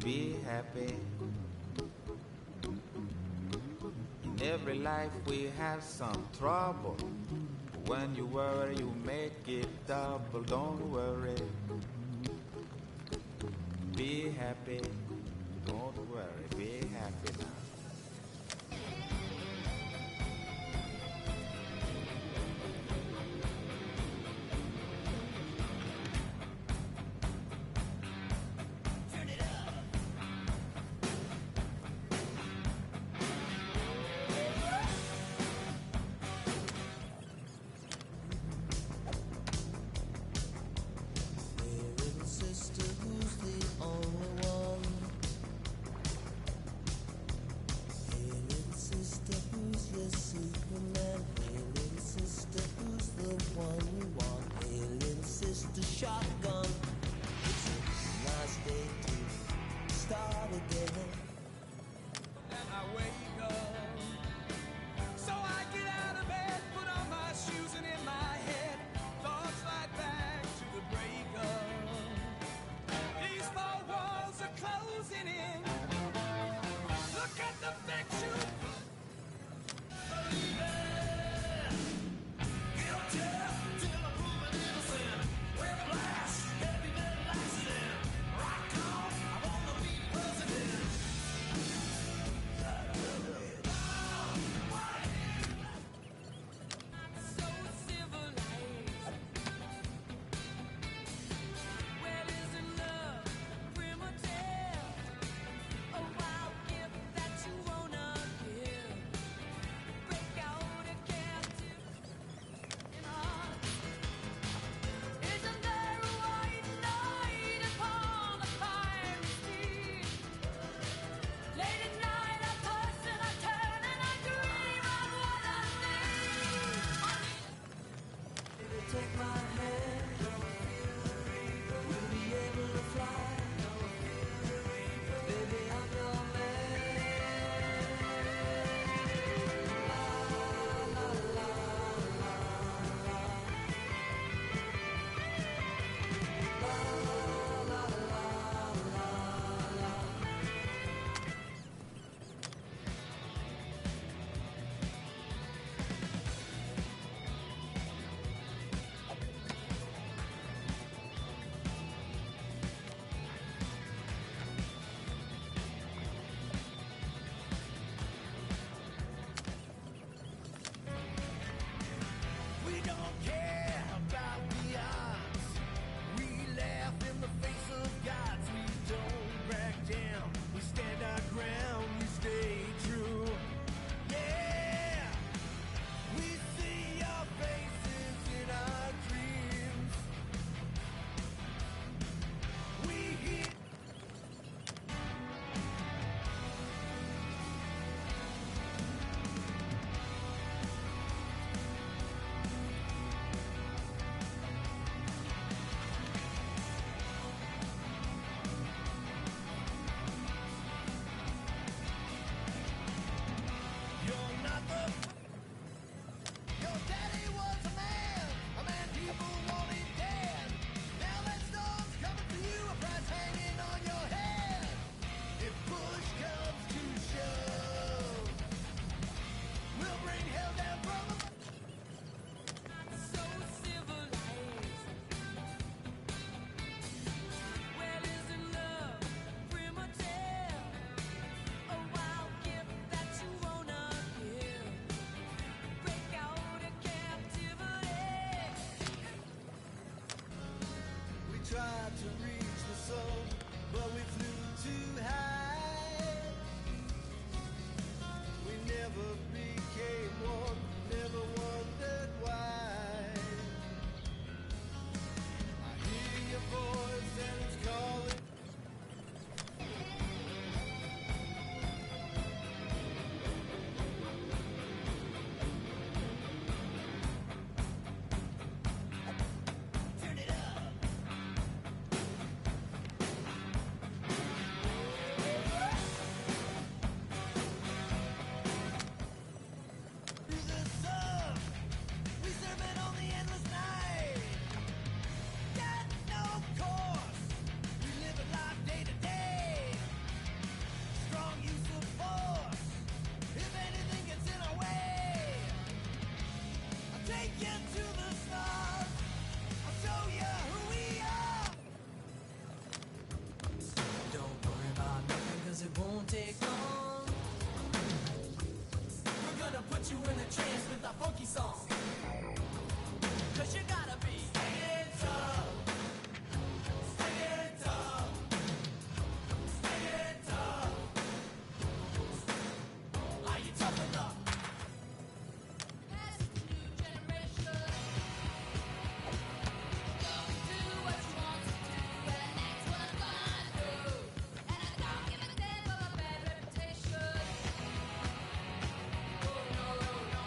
be happy. In every life we have some trouble. When you worry, you make it double. Don't worry, be happy. Don't worry, be happy now. song. 'Cause you gotta be singing tough, singing tough, singing tough. Are you tough enough? Pass it to new generation. Go and do what you want to do, and that's what I'm gonna do. And I don't give a damn of a bad reputation. Oh no, no, no.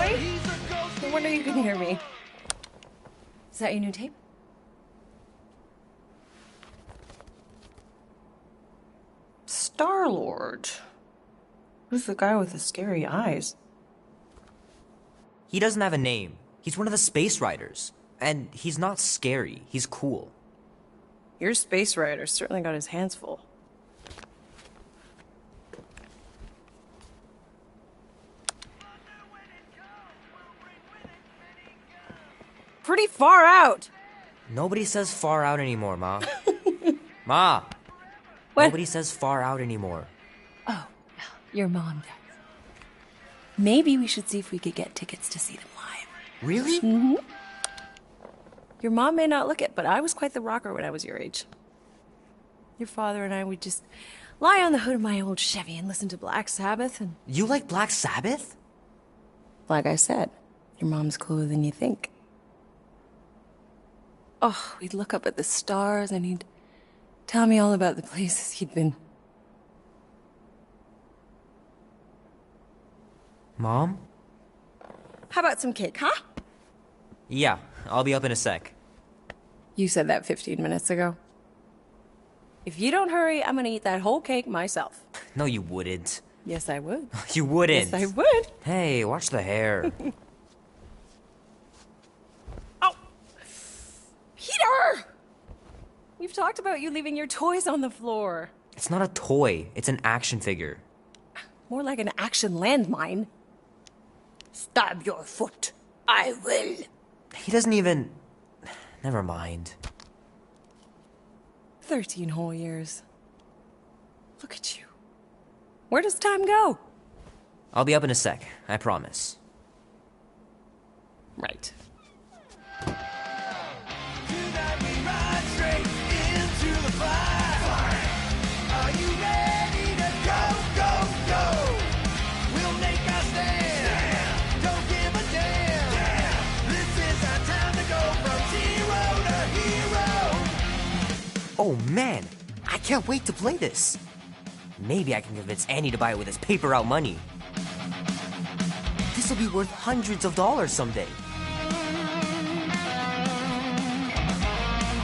Joey? No wonder you can hear me. Is that your new tape? Star-Lord. Who's the guy with the scary eyes? He doesn't have a name. He's one of the Space Riders. And he's not scary. He's cool. Your space rider certainly got his hands full. Pretty far out. Nobody says far out anymore, Ma. Ma! What? Nobody says far out anymore. Oh, your mom does. Maybe we should see if we could get tickets to see them live. Really? Mm-hmm. Your mom may not look it, but I was quite the rocker when I was your age. Your father and I would just lie on the hood of my old Chevy and listen to Black Sabbath and... You like Black Sabbath? Like I said, your mom's cooler than you think. Oh, we'd look up at the stars and he'd tell me all about the places he'd been. Mom? How about some cake, huh? Yeah, I'll be up in a sec. You said that 15 minutes ago. If you don't hurry, I'm gonna eat that whole cake myself. No, you wouldn't. Yes, I would. You wouldn't. Yes, I would. Hey, watch the hair. Oh! Peter! We've talked about you leaving your toys on the floor. It's not a toy. It's an action figure. More like an action landmine. Stab your foot. I will. He doesn't even... Never mind. 13 whole years. Look at you. Where does time go? I'll be up in a sec. I promise. Right. Tonight we ride straight into the fire. Are you ready to go, go, go? We'll make our stand. Don't give a damn. This is our time to go from zero to hero. Oh man, I can't wait to play this. Maybe I can convince Annie to buy it with his paper route money. This will be worth hundreds of dollars someday.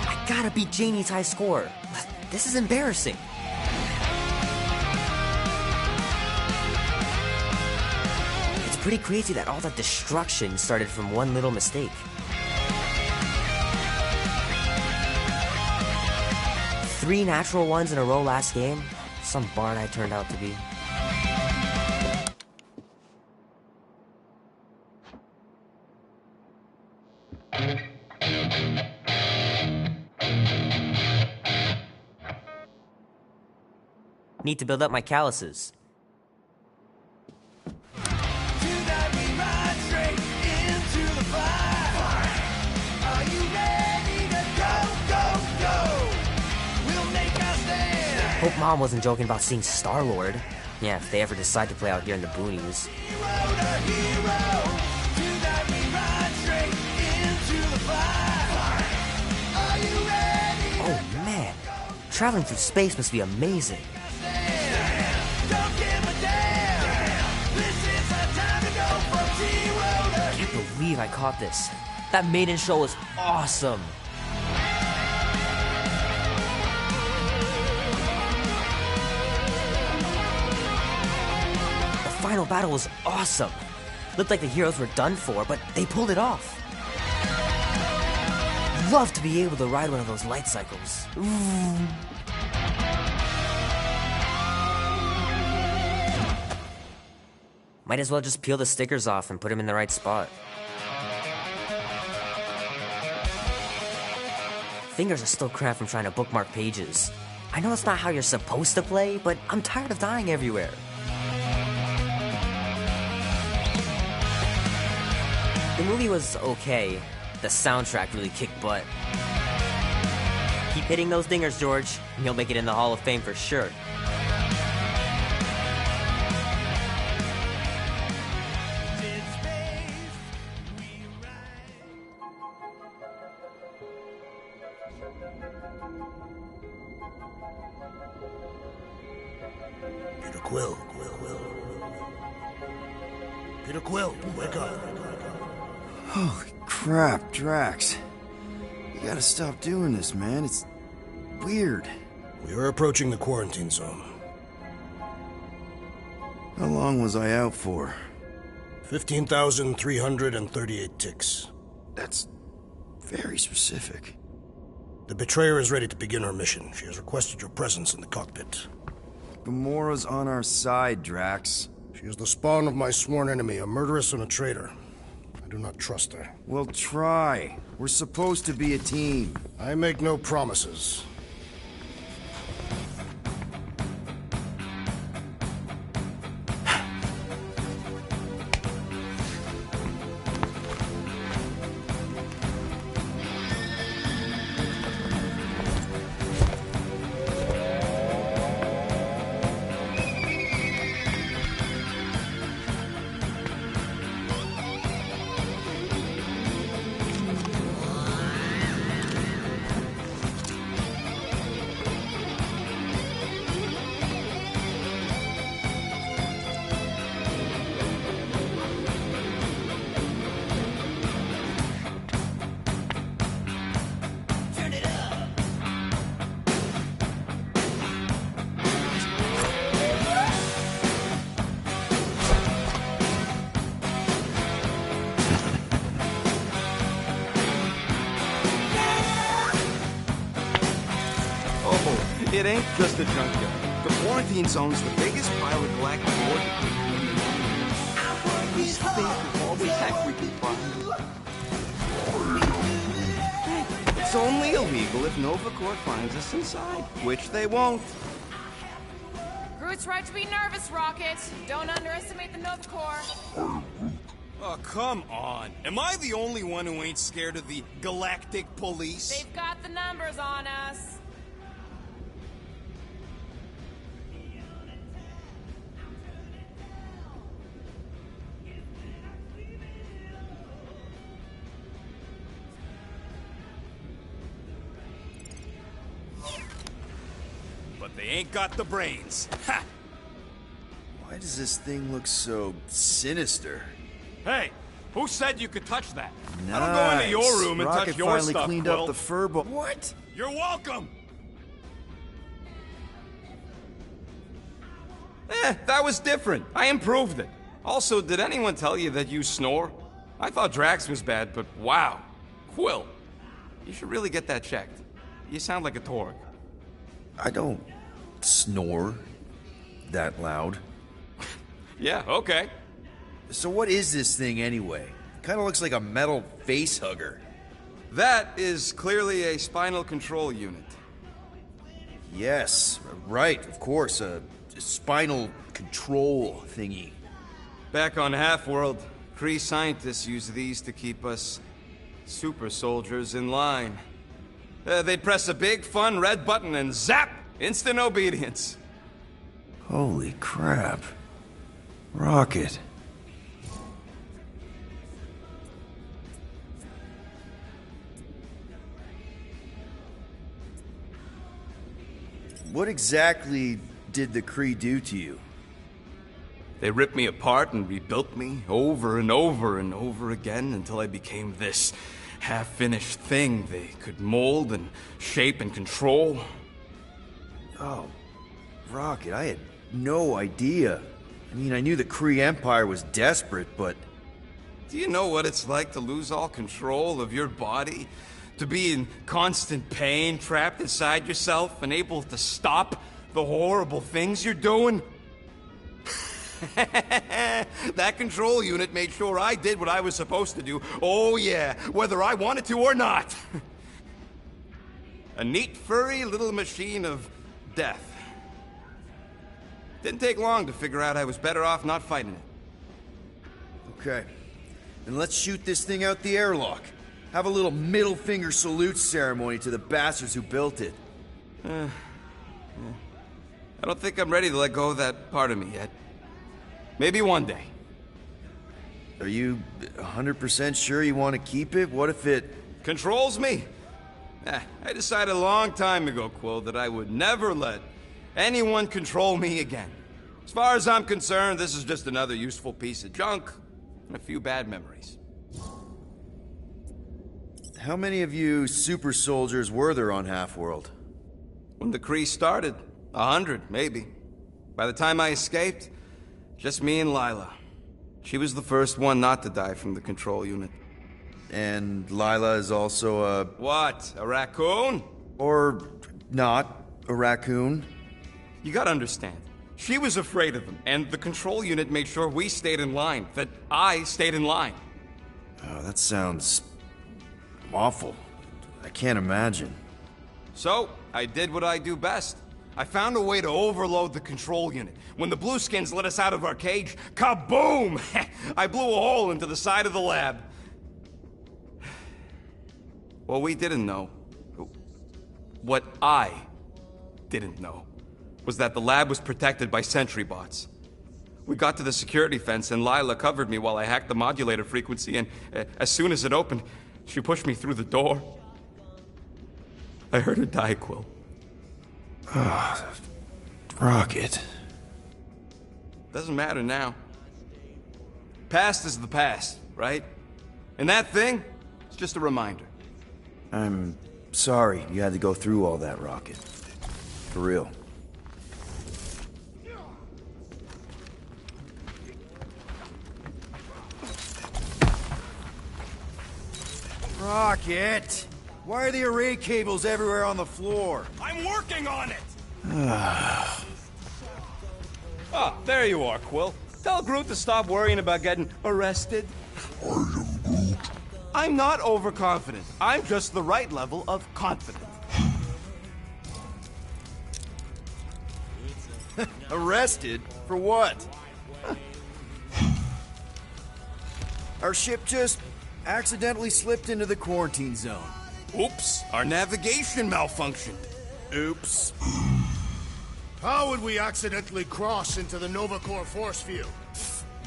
I gotta beat Janie's high score. This is embarrassing. It's pretty crazy that all that destruction started from one little mistake. 3 natural ones in a row last game. Some bard I turned out to be. Need to build up my calluses. Tonight we ride straight into the fire. Are you ready to go, go, go? We'll make our stand. Hope Mom wasn't joking about seeing Star-Lord. Yeah, if they ever decide to play out here in the boonies. Hero to hero. Tonight we ride straight into the fire. Are you ready? Oh man, traveling through space must be amazing. Don't give a damn. This is our time to go from zero to I can't believe I caught this. That maiden show was awesome. The final battle was awesome. Looked like the heroes were done for, but they pulled it off. Love to be able to ride one of those light cycles. Might as well just peel the stickers off and put them in the right spot. Fingers are still cramped from trying to bookmark pages. I know it's not how you're supposed to play, but I'm tired of dying everywhere. The movie was okay. The soundtrack really kicked butt. Keep hitting those dingers, George, and you'll make it in the Hall of Fame for sure. Peter Quill. Peter Quill, wake up. Holy crap, Drax. You gotta stop doing this, man. It's weird. We are approaching the quarantine zone. How long was I out for? 15,338 ticks. That's very specific. The Betrayer is ready to begin her mission. She has requested your presence in the cockpit. Gamora's on our side, Drax. She is the spawn of my sworn enemy, a murderess and a traitor. I do not trust her. Well, try. We're supposed to be a team. I make no promises. It ain't just a junkyard. The quarantine zone's the biggest pile of galactic ordnance. Think of all the tech we can find. It's only illegal if Nova Corps finds us inside, which they won't. Groot's right to be nervous, Rocket. Don't underestimate the Nova Corps. Oh, come on. Am I the only one who ain't scared of the Galactic Police? They've got the numbers on us. But they ain't got the brains. Ha! Why does this thing look so sinister? Hey, who said you could touch that? Nice. I don't go into your room and Rocket touch your finally stuff, cleaned Quill. up the fur ball. What? You're welcome! That was different. I improved it. Also, did anyone tell you that you snore? I thought Drax was bad, but wow. Quill, you should really get that checked. You sound like a Torg. I don't snore that loud. Yeah, okay. So what is this thing anyway? Kind of looks like a metal face hugger. That is clearly a spinal control unit. Yes, right, of course, a spinal control thingy. Back on Half-World, Kree scientists use these to keep us super soldiers in line. They'd press a big, fun red button and zap! Instant obedience. Holy crap. Rocket. What exactly did the Kree do to you? They ripped me apart and rebuilt me over and over and over again until I became this half-finished thing they could mold and shape and control. Oh, Rocket, I had no idea. I mean, I knew the Kree Empire was desperate, but... Do you know what it's like to lose all control of your body? To be in constant pain, trapped inside yourself, unable to stop the horrible things you're doing? That control unit made sure I did what I was supposed to do. Oh yeah, whether I wanted to or not. A neat, furry little machine of death. Didn't take long to figure out I was better off not fighting it. Okay. Then let's shoot this thing out the airlock. Have a little middle finger salute ceremony to the bastards who built it. I don't think I'm ready to let go of that part of me yet. Maybe one day. Are you 100% sure you want to keep it? What if it... Controls me? I decided a long time ago, Quill, that I would never let anyone control me again. As far as I'm concerned, this is just another useful piece of junk. and a few bad memories. How many of you super soldiers were there on Half-World? When the Kree started, 100, maybe. By the time I escaped, just me and Lila. She was the first one not to die from the control unit. And Lila is also a... What? A raccoon? Or not, a raccoon? You gotta understand. She was afraid of them, and the control unit made sure we stayed in line, that I stayed in line. Oh, that sounds... awful. I can't imagine. So, I did what I do best. I found a way to overload the control unit. When the Blueskins let us out of our cage, kaboom! I blew a hole into the side of the lab. What we didn't know, what I didn't know, was that the lab was protected by sentry bots. We got to the security fence and Lila covered me while I hacked the modulator frequency, and as soon as it opened, she pushed me through the door. I heard her die, Quill. Rocket. Doesn't matter now. Past is the past, right? And that thing, it's just a reminder. I'm sorry you had to go through all that, Rocket. For real. Rocket! Why are the array cables everywhere on the floor? I'm working on it! Ah, there you are, Quill. Tell Groot to stop worrying about getting arrested. I am Groot. I'm not overconfident. I'm just the right level of confident. Arrested? For what? Our ship just accidentally slipped into the quarantine zone. Oops, our navigation malfunctioned. Oops. How would we accidentally cross into the Nova Corps force field?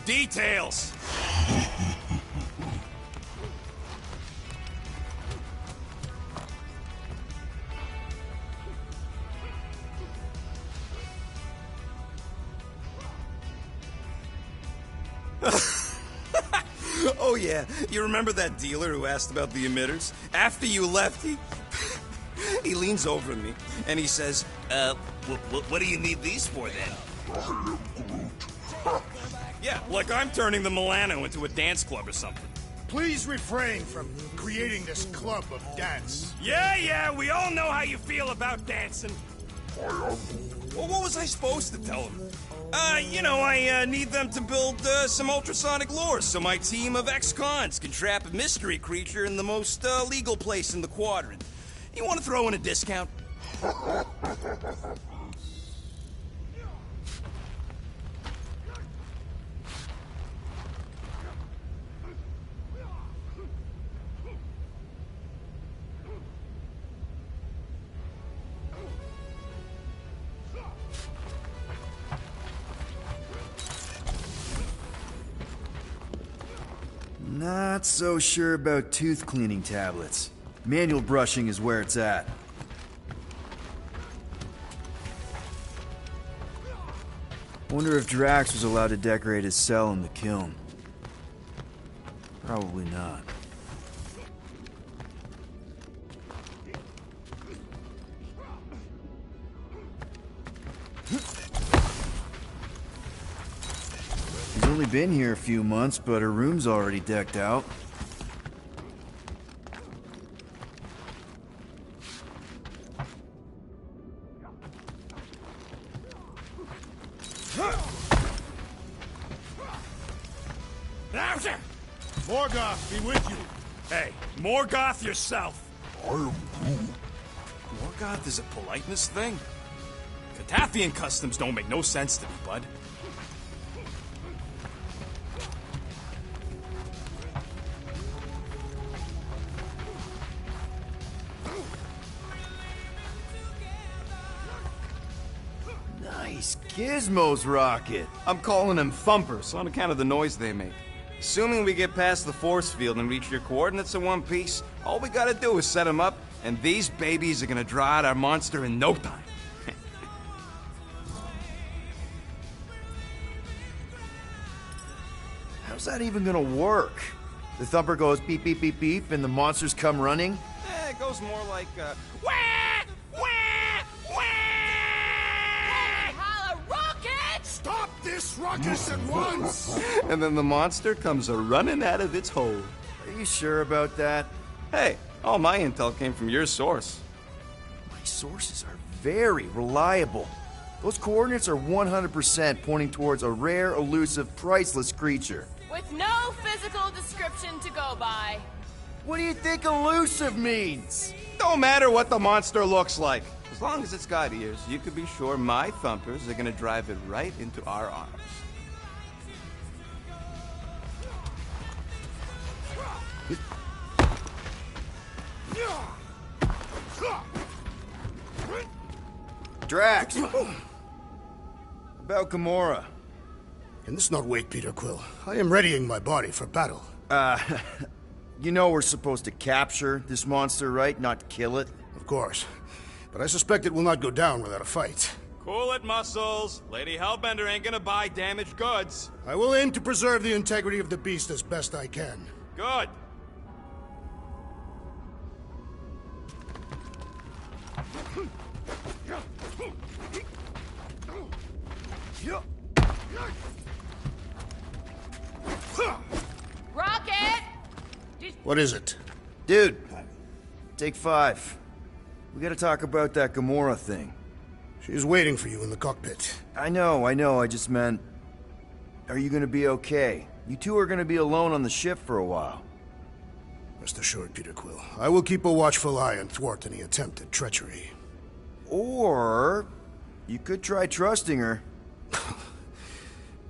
Details! Oh yeah, you remember that dealer who asked about the emitters? After you left, he leans over to me and he says, what do you need these for then? Yeah, like I'm turning the Milano into a dance club or something. Please refrain from creating this club of dance. Yeah, we all know how you feel about dancing. Well, what was I supposed to tell him? I need them to build some ultrasonic lures so my team of ex-cons can trap a mystery creature in the most legal place in the quadrant. You want to throw in a discount? Not so sure about tooth cleaning tablets. Manual brushing is where it's at. Wonder if Drax was allowed to decorate his cell in the kiln. Probably not. He's only been here a few months, but her room's already decked out. Morgoth, be with you. Hey, Morgoth yourself. I am Groot. Morgoth is a politeness thing? Catathian customs don't make no sense to me, bud. Nice gizmos, Rocket. I'm calling them thumpers on account of the noise they make. Assuming we get past the force field and reach your coordinates in one piece, all we gotta do is set them up, and these babies are gonna draw out our monster in no time. How's that even gonna work? The thumper goes beep, beep, beep, beep, and the monsters come running? It goes more like, wah! Wah! Wah! Holla, rocket! Stop this ruckus at once! And then the monster comes a-running out of its hole. Are you sure about that? Hey, all my intel came from your source. My sources are very reliable. Those coordinates are 100% pointing towards a rare, elusive, priceless creature. With no physical description to go by. What do you think elusive means? Don't matter what the monster looks like. As long as it's got ears, you can be sure my thumpers are gonna drive it right into our arms. Drax! About Gamora. Can this not wait, Peter Quill? I am readying my body for battle. You know we're supposed to capture this monster, right? Not kill it? Of course. But I suspect it will not go down without a fight. Cool it, Muscles. Lady Hellbender ain't gonna buy damaged goods. I will aim to preserve the integrity of the beast as best I can. Good. Rocket! What is it? Dude, take 5. We gotta talk about that Gamora thing. She is waiting for you in the cockpit. I know, I just meant... Are you gonna be okay? You two are gonna be alone on the ship for a while. Rest assured, Peter Quill. I will keep a watchful eye and thwart any attempt at treachery. Or... you could try trusting her.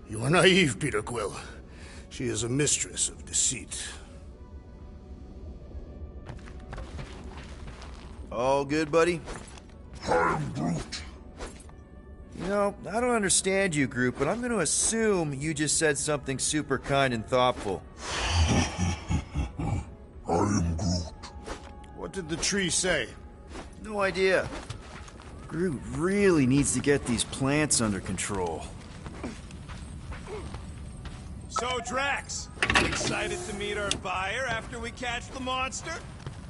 You are naive, Peter Quill. She is a mistress of deceit. All good, buddy? I'm Groot. You know, I don't understand you, Groot, but I'm gonna assume you just said something super kind and thoughtful. I am Groot. What did the tree say? No idea. Groot really needs to get these plants under control. So, Drax, excited to meet our buyer after we catch the monster?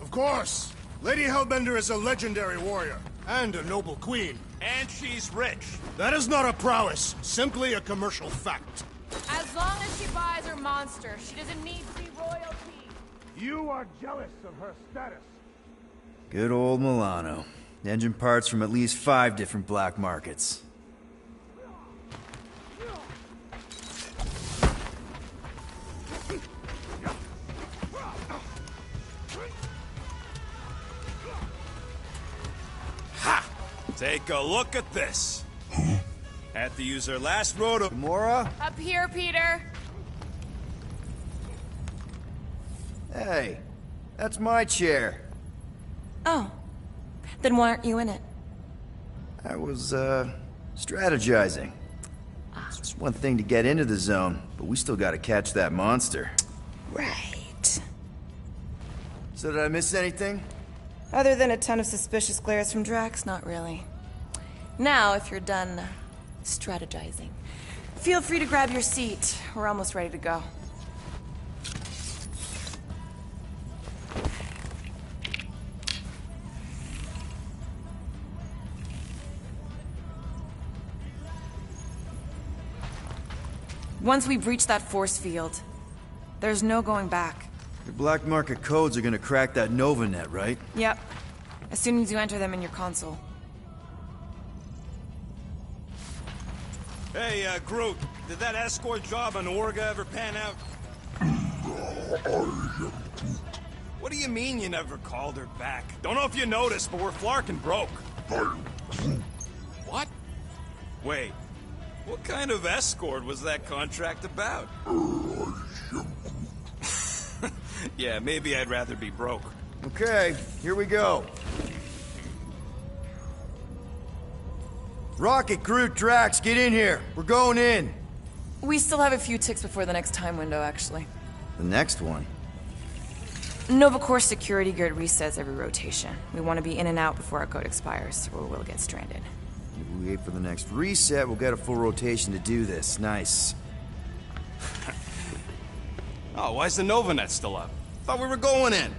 Of course. Lady Hellbender is a legendary warrior and a noble queen. And she's rich. That is not a prowess, simply a commercial fact. As long as she buys her monster, she doesn't need to be royalty. You are jealous of her status. Good old Milano. Engine parts from at least 5 different black markets. Ha! Take a look at this. Had to use her last roto. Gamora? Up here, Peter. Hey, that's my chair. Oh. Then why aren't you in it? I was, strategizing. It's just one thing to get into the zone, but we still gotta catch that monster. Right. So did I miss anything? Other than a ton of suspicious glares from Drax, not really. Now, if you're done strategizing, feel free to grab your seat. We're almost ready to go. Once we breach that force field, there's no going back. Your black market codes are gonna crack that Nova net, right? Yep. As soon as you enter them in your console. Hey, Groot, did that escort job on Orga ever pan out? What do you mean you never called her back? Don't know if you noticed, but we're flarkin' broke. What? Wait, what kind of escort was that contract about? Yeah, maybe I'd rather be broke. Okay, here we go. Rocket, Groot, Drax, get in here. We're going in. We still have a few ticks before the next time window, actually. The next one? Nova Corps security grid resets every rotation. We want to be in and out before our code expires, or we'll get stranded. If we wait for the next reset, we'll get a full rotation to do this. Nice. Oh, why's the Novanet still up? Thought we were going in.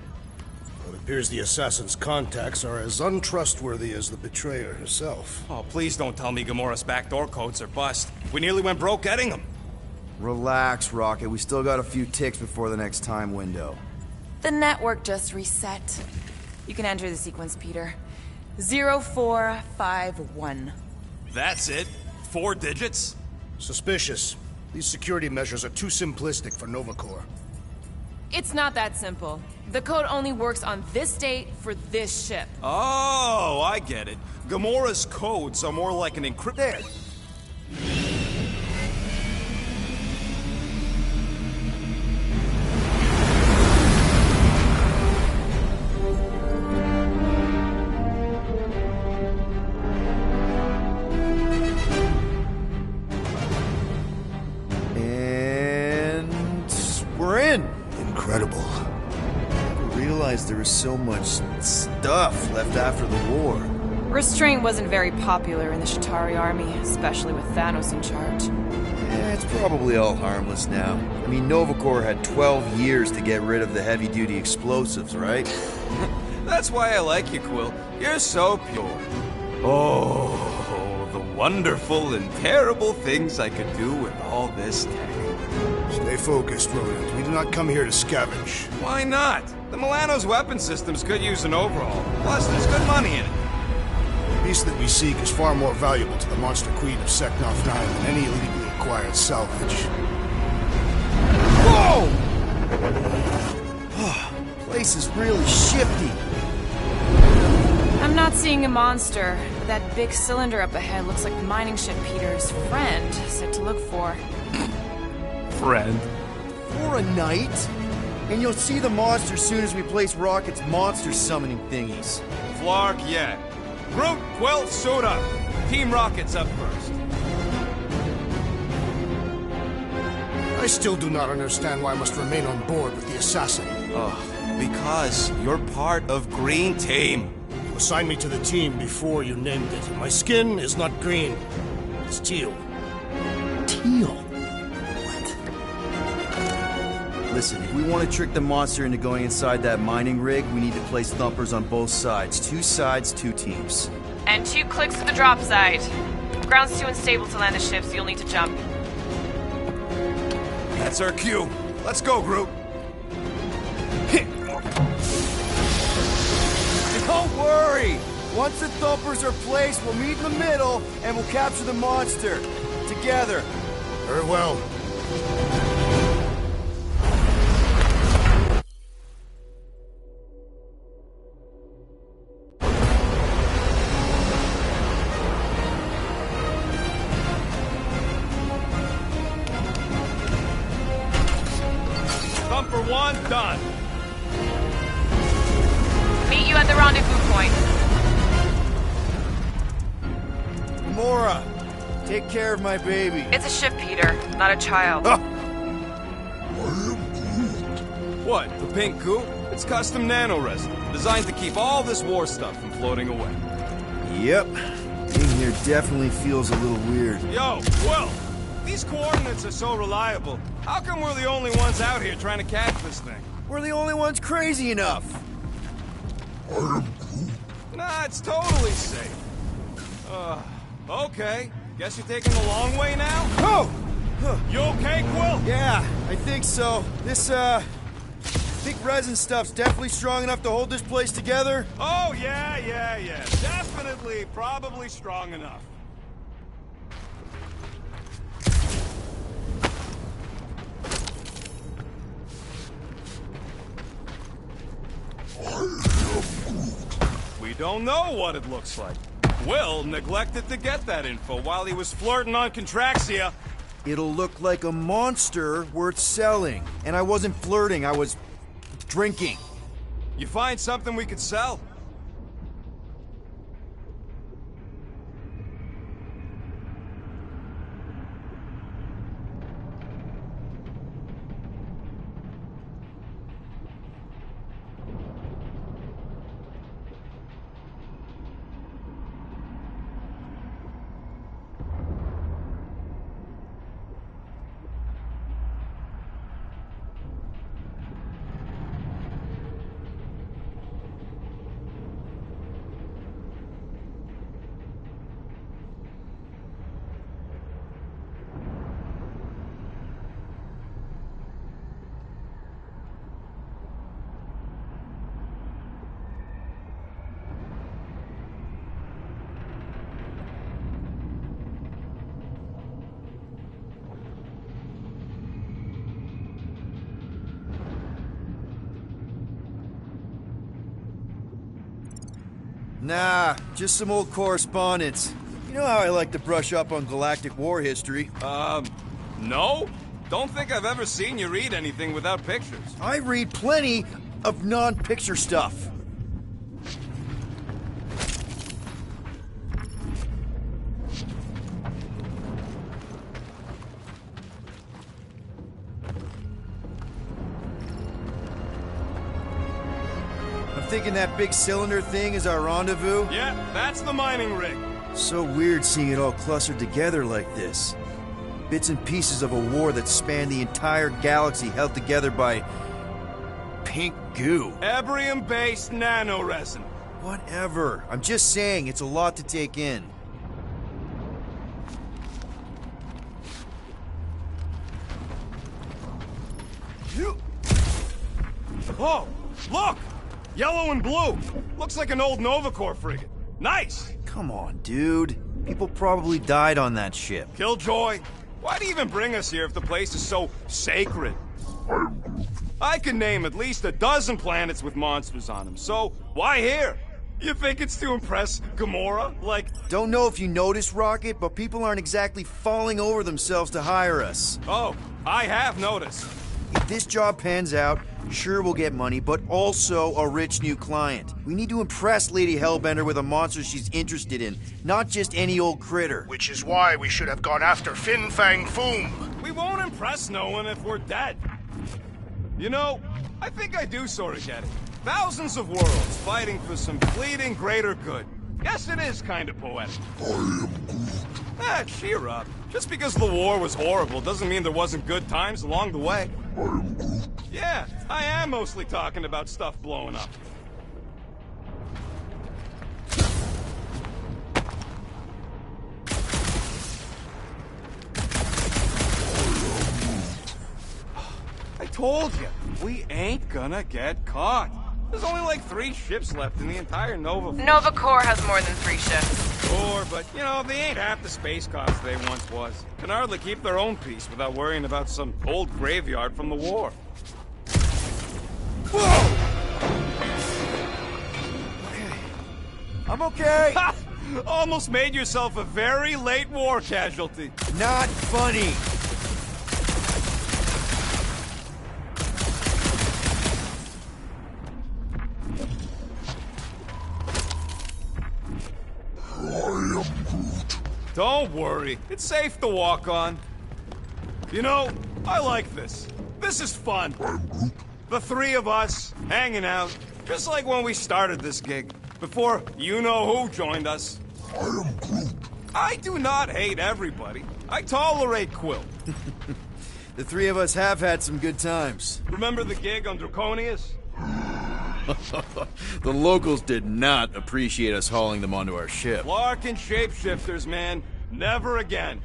Well, it appears the assassin's contacts are as untrustworthy as the betrayer herself. Oh, please don't tell me Gamora's backdoor codes are bust. We nearly went broke getting them. Relax, Rocket. We still got a few ticks before the next time window. The network just reset. You can enter the sequence, Peter. 0451. That's it? 4 digits? Suspicious. These security measures are too simplistic for Novacore. It's not that simple. The code only works on this date for this ship. Oh, I get it. Gamora's codes are more like an encrypt... There! Incredible. I never realized there was so much stuff left after the war. Restraint wasn't very popular in the Shatari army, especially with Thanos in charge. It's probably all harmless now. I mean, Novacore had 12 years to get rid of the heavy-duty explosives, right? That's why I like you, Quill. You're so pure. Oh, the wonderful and terrible things I could do with all this tech. Stay focused, Rodent. We do not come here to scavenge. Why not? The Milano's weapon systems could use an overhaul. Plus, there's good money in it. The beast that we seek is far more valuable to the Monster Queen of Seknov 9 than any illegally acquired salvage. Whoa! Place is really shifty. I'm not seeing a monster, but that big cylinder up ahead looks like the mining ship Peter's friend said to look for. Friend. For a night? And you'll see the monster soon as we place Rocket's monster summoning thingies. Flark, yeah. Groot, Quill, suit up. Team Rocket's up first. I still do not understand why I must remain on board with the assassin. Because you're part of Green Team. You assigned me to the team before you named it. My skin is not green. It's teal. Teal? Listen, if we want to trick the monster into going inside that mining rig, we need to place thumpers on both sides. 2 sides, 2 teams. And 2 clicks to the drop side. Ground's too unstable to land the ship, so you'll need to jump. That's our cue. Let's go, Groot. Don't worry! Once the thumpers are placed, we'll meet in the middle, and we'll capture the monster. Together. Very well. Thumper 1, done. Meet you at the rendezvous point. Gamora, take care of my baby. It's a ship, Peter, not a child. What, the pink goo? It's custom nano-resin, designed to keep all this war stuff from floating away. Yep. Being here definitely feels a little weird. Yo, Quill! These coordinates are so reliable. How come we're the only ones out here trying to catch this thing? We're the only ones crazy enough. Nah, it's totally safe. Okay. Guess you're taking the long way now? Oh! You okay, Quill? Yeah, I think so. This, thick resin stuff's definitely strong enough to hold this place together. Oh, yeah. Definitely, probably strong enough. We don't know what it looks like. Will neglected to get that info while he was flirting on Contraxia. It'll look like a monster worth selling. And I wasn't flirting, I was drinking. You find something we could sell? Nah, just some old correspondence. You know how I like to brush up on galactic war history. No? Don't think I've ever seen you read anything without pictures. I read plenty of non-picture stuff. I'm thinking that big cylinder thing is our rendezvous. Yeah, that's the mining rig. So weird seeing it all clustered together like this. Bits and pieces of a war that spanned the entire galaxy held together by pink goo. Ebrium-based nanoresin. Whatever. I'm just saying, it's a lot to take in. Oh, look! Yellow and blue. Looks like an old Nova Corps frigate. Nice! Come on, dude. People probably died on that ship. Killjoy, why do you even bring us here if the place is so sacred? I can name at least a dozen planets with monsters on them, so why here? You think it's to impress Gamora? Like... Don't know if you noticed, Rocket, but people aren't exactly falling over themselves to hire us. Oh, I have noticed. If this job pans out, sure we'll get money, but also a rich new client. We need to impress Lady Hellbender with a monster she's interested in, not just any old critter. Which is why we should have gone after Fin Fang Foom. We won't impress no one if we're dead. You know, I think I do sort of get it. Thousands of worlds fighting for some fleeting greater good. Yes, it is kind of poetic. Cheer up. Just because the war was horrible doesn't mean there wasn't good times along the way. Yeah, I am mostly talking about stuff blowing up. I told you, we ain't gonna get caught. There's only like 3 ships left in the entire Nova. Nova Corps has more than 3 ships. Sure, but, you know, they ain't half the space cops they once was. Can hardly keep their own peace without worrying about some old graveyard from the war. Whoa! Okay. I'm okay. Almost made yourself a very late war casualty. Not funny. Don't worry, it's safe to walk on. You know, I like this. This is fun. The 3 of us, hanging out, just like when we started this gig, before you-know-who joined us. I do not hate everybody. I tolerate Quill. The 3 of us have had some good times. Remember the gig on Draconius? The locals did not appreciate us hauling them onto our ship. Larkin shapeshifters, man. Never again.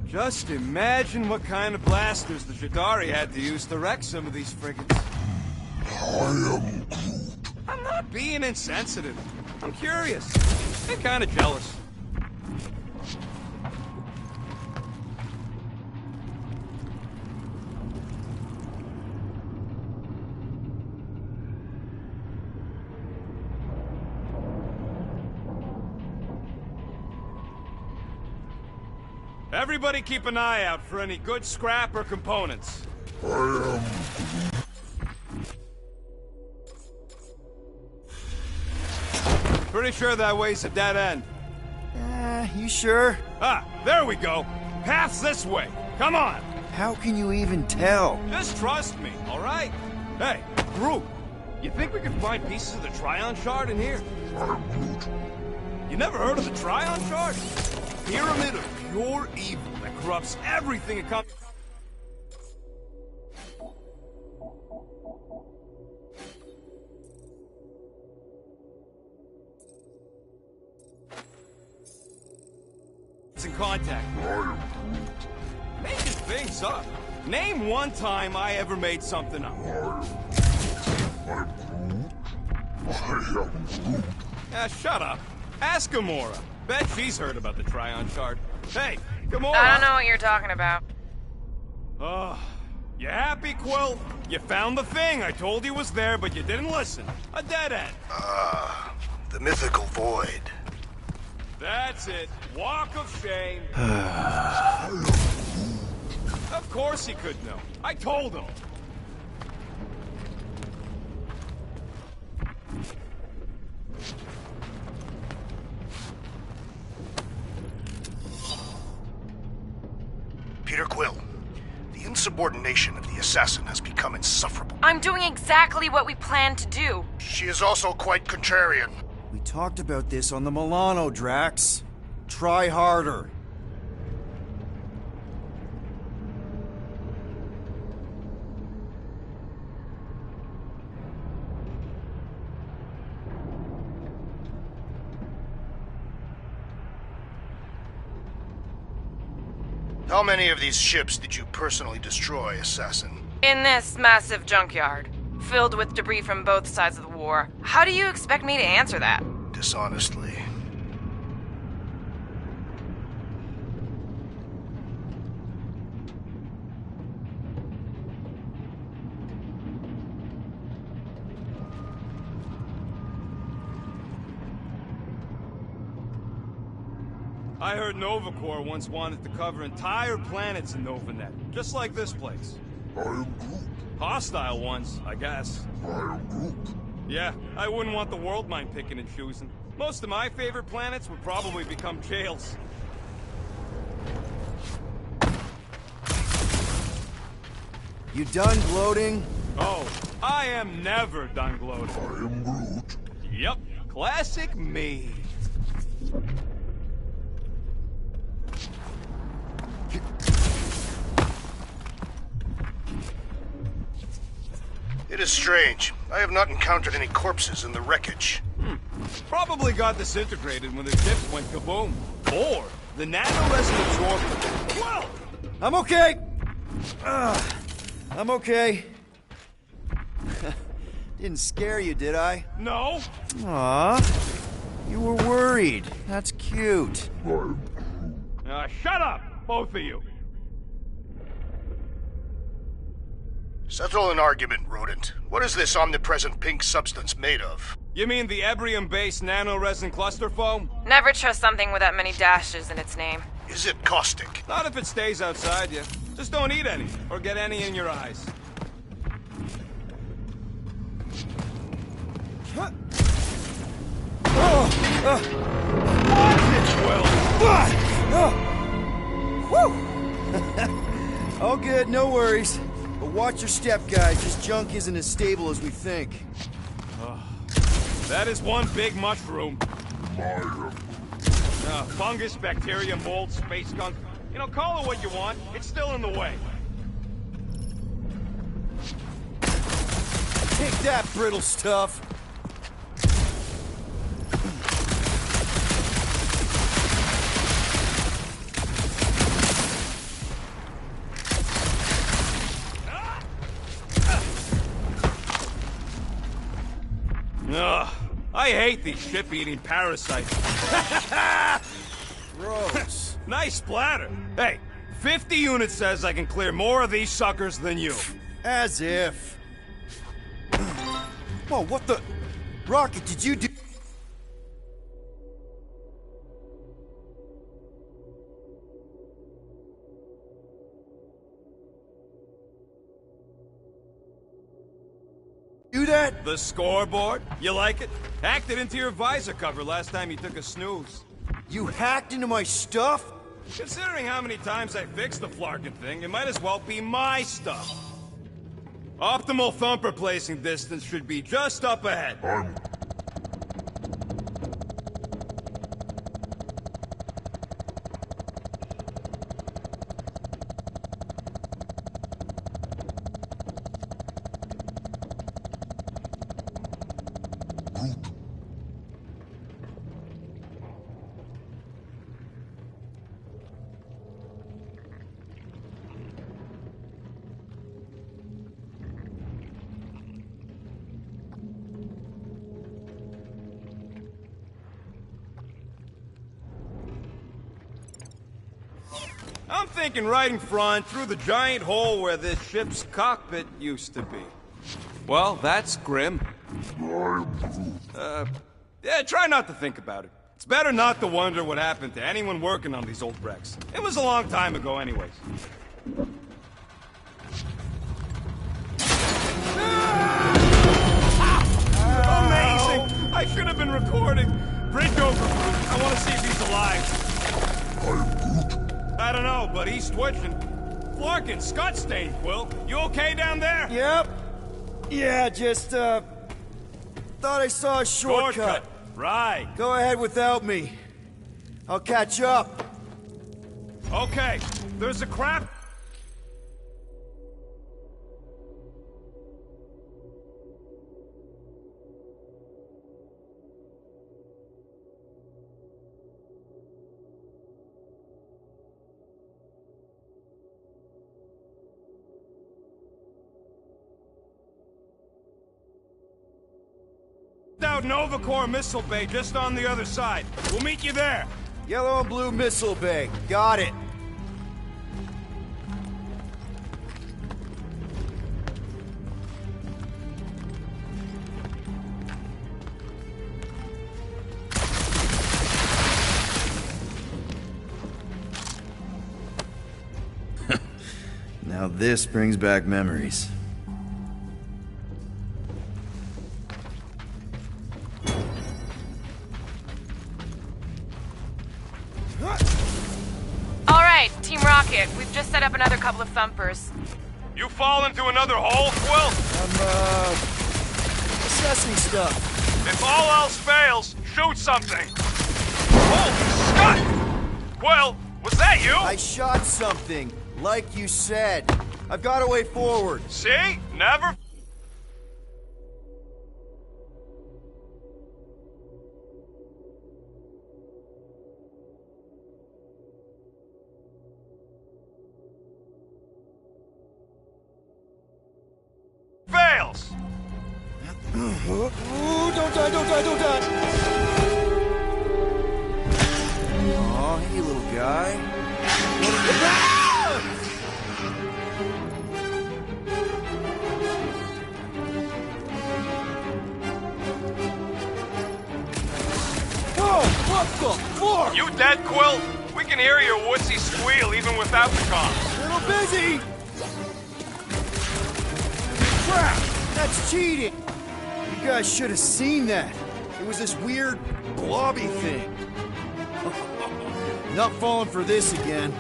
Just imagine what kind of blasters the Jadari had to use to wreck some of these frigates. I'm not being insensitive. I'm curious. And kind of jealous. Everybody keep an eye out for any good scrap or components. Pretty sure that way's a dead end. You sure? Ah, there we go. Path's this way. Come on. How can you even tell? Just trust me, all right? Hey, group, you think we could find pieces of the Trion Shard in here? You never heard of the Trion Shard? Pyramid of pure evil that corrupts everything it comes... in contact. Making things up. Name one time I ever made something up. Shut up. Ask Gamora. Bet she's heard about the Trion Shard. Hey, Gamora! I don't know what you're talking about. You happy, Quill? You found the thing I told you was there, but you didn't listen. A dead end. The mythical void. That's it. Walk of shame. Of course he could know. I told him. Peter Quill, the insubordination of the assassin has become insufferable. I'm doing exactly what we planned to do. She is also quite contrarian. We talked about this on the Milano, Drax. Try harder. How many of these ships did you personally destroy, Assassin? In this massive junkyard, filled with debris from both sides of the war. How do you expect me to answer that? Dishonestly. I heard Nova Corps once wanted to cover entire planets in NovaNet, just like this place. I am Groot. Hostile ones, I guess. I am Groot. Yeah, I wouldn't want the world mind picking and choosing. Most of my favorite planets would probably become jails. You done gloating? Oh, I am never done gloating. I am Groot. Yep, classic me. It is strange. I have not encountered any corpses in the wreckage. Probably got disintegrated when the ships went kaboom. Or the nano-resonance orbit. Well, I'm okay. I'm okay. Didn't scare you, did I? no. Aw. You were worried. That's cute. Shut up, both of you. Settle an argument, rodent. What is this omnipresent pink substance made of? You mean the Ebrium-based nano-resin cluster foam? Never trust something with that many dashes in its name. Is it caustic? Not if it stays outside you. Just don't eat any, or get any in your eyes. All good, no worries. But watch your step, guys. This junk isn't as stable as we think. That is one big mushroom. Fungus, bacteria, mold, space skunk. You know, call it what you want. It's still in the way. Take that, brittle stuff. Ugh, I hate these ship-eating parasites. Gross. Nice splatter. Hey, 50 units says I can clear more of these suckers than you. As if. Whoa, what the? Rocket, did you do? Do that? The scoreboard? You like it? Hacked it into your visor cover last time you took a snooze. You hacked into my stuff? Considering how many times I fixed the flarkin' thing, it might as well be my stuff. Optimal thumper placing distance should be just up ahead. I'm thinking right in front, through the giant hole where this ship's cockpit used to be. Well, that's grim. Yeah, try not to think about it. It's better not to wonder what happened to anyone working on these old wrecks. It was a long time ago anyways. Amazing! I should have been recording. Bridge over. I want to see if he's alive. I don't know, but he's twitching. Flarkin, Scott stained, Quill. You okay down there? Yep. Yeah, just, thought I saw a shortcut. Right. Go ahead without me. I'll catch up. Okay, there's a crap... out Nova Corps Missile Bay just on the other side. We'll meet you there. Yellow and blue missile bay. Got it. Now this brings back memories. All right, Team Rocket, we've just set up another couple of thumpers. You fall into another hole, Quill? I'm, assessing stuff. If all else fails, shoot something. Holy Scott! Quill, was that you? I shot something, like you said. I've got a way forward. See? Never... fails! Ooh, don't die, don't die, don't die! Aw, hey, little guy. Whoa, what the fuck? You dead, Quill? We can hear your woodsy squeal even without the comms. Little busy! Crap! That's cheating! You guys should have seen that. It was this weird, blobby thing. Not falling for this again.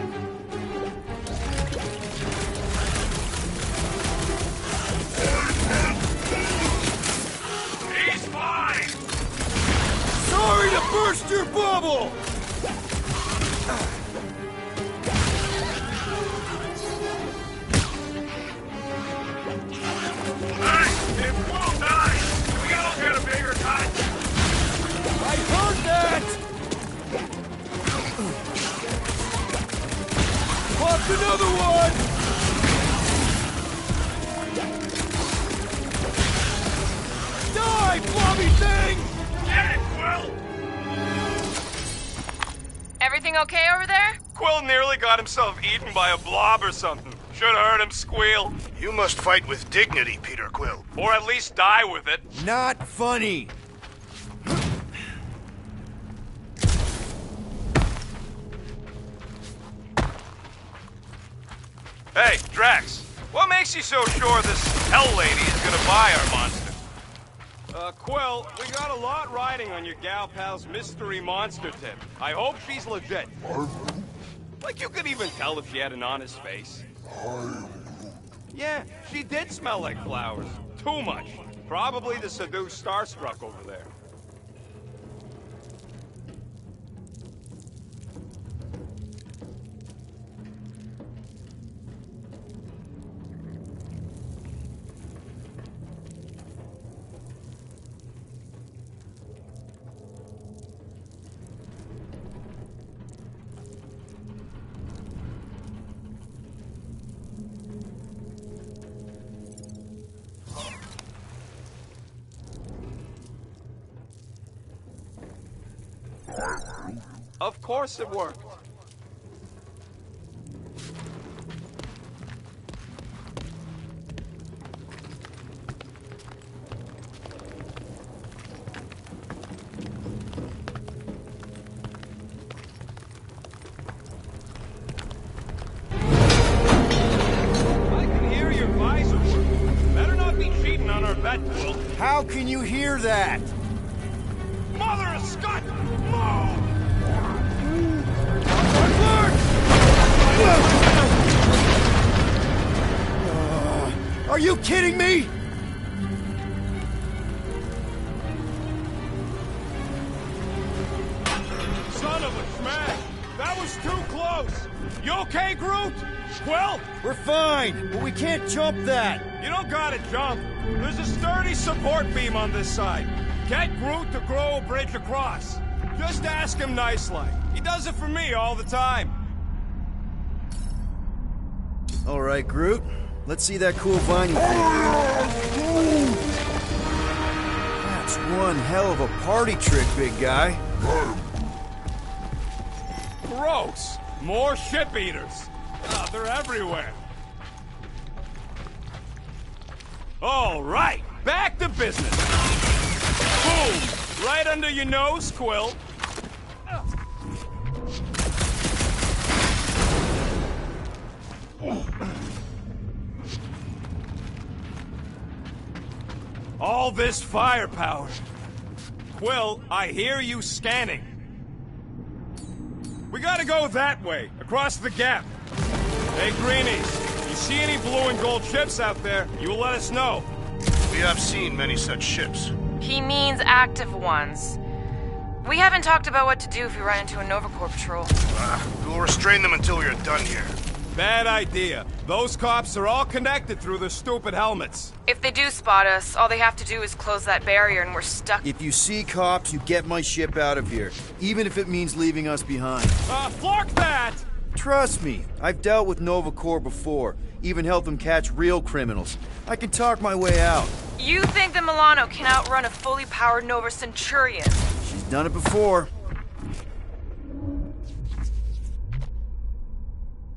He's fine! Sorry to burst your bubble! Hey, it won't die! We gotta get a bigger cut! I heard that! Popped another one! Die, blobby thing! Get it, Quill! Everything okay over there? Quill nearly got himself eaten by a blob or something. Should have heard him squeal. You must fight with dignity, Peter Quill. Or at least die with it. Not funny! Hey, Drax, what makes you so sure this Hell Lady is gonna buy our monster? Quill, we got a lot riding on your gal pal's mystery monster tip. I hope she's legit. Like you could even tell if she had an honest face. Yeah, she did smell like flowers. Too much. Probably to seduce Starstruck over there. Of course it worked. hear that! Mother of Scott! Move! Are you kidding me? Son of a smash! That was too close! You okay, Groot? Quill? We're fine, but we can't jump that. You don't gotta jump. There's a sturdy support beam on this side. Get Groot to grow a bridge across. Just ask him nice-like. He does it for me all the time. All right, Groot. Let's see that cool vine you did. That's one hell of a party trick, big guy. Gross! More ship eaters. Oh, they're everywhere. All right, back to business. Boom! Right under your nose, Quill. All this firepower. Quill, I hear you scanning. We gotta go that way, across the gap. Hey, Greenies, you see any blue and gold ships out there, you will let us know. We have seen many such ships. He means active ones. We haven't talked about what to do if we run into a Nova Corps patrol. We will restrain them until we are done here. Bad idea. Those cops are all connected through their stupid helmets. If they do spot us, all they have to do is close that barrier and we're stuck. If you see cops, you get my ship out of here, even if it means leaving us behind. Flark that! Trust me, I've dealt with Nova Corps before, even helped them catch real criminals. I can talk my way out. You think the Milano can outrun a fully powered Nova Centurion? She's done it before.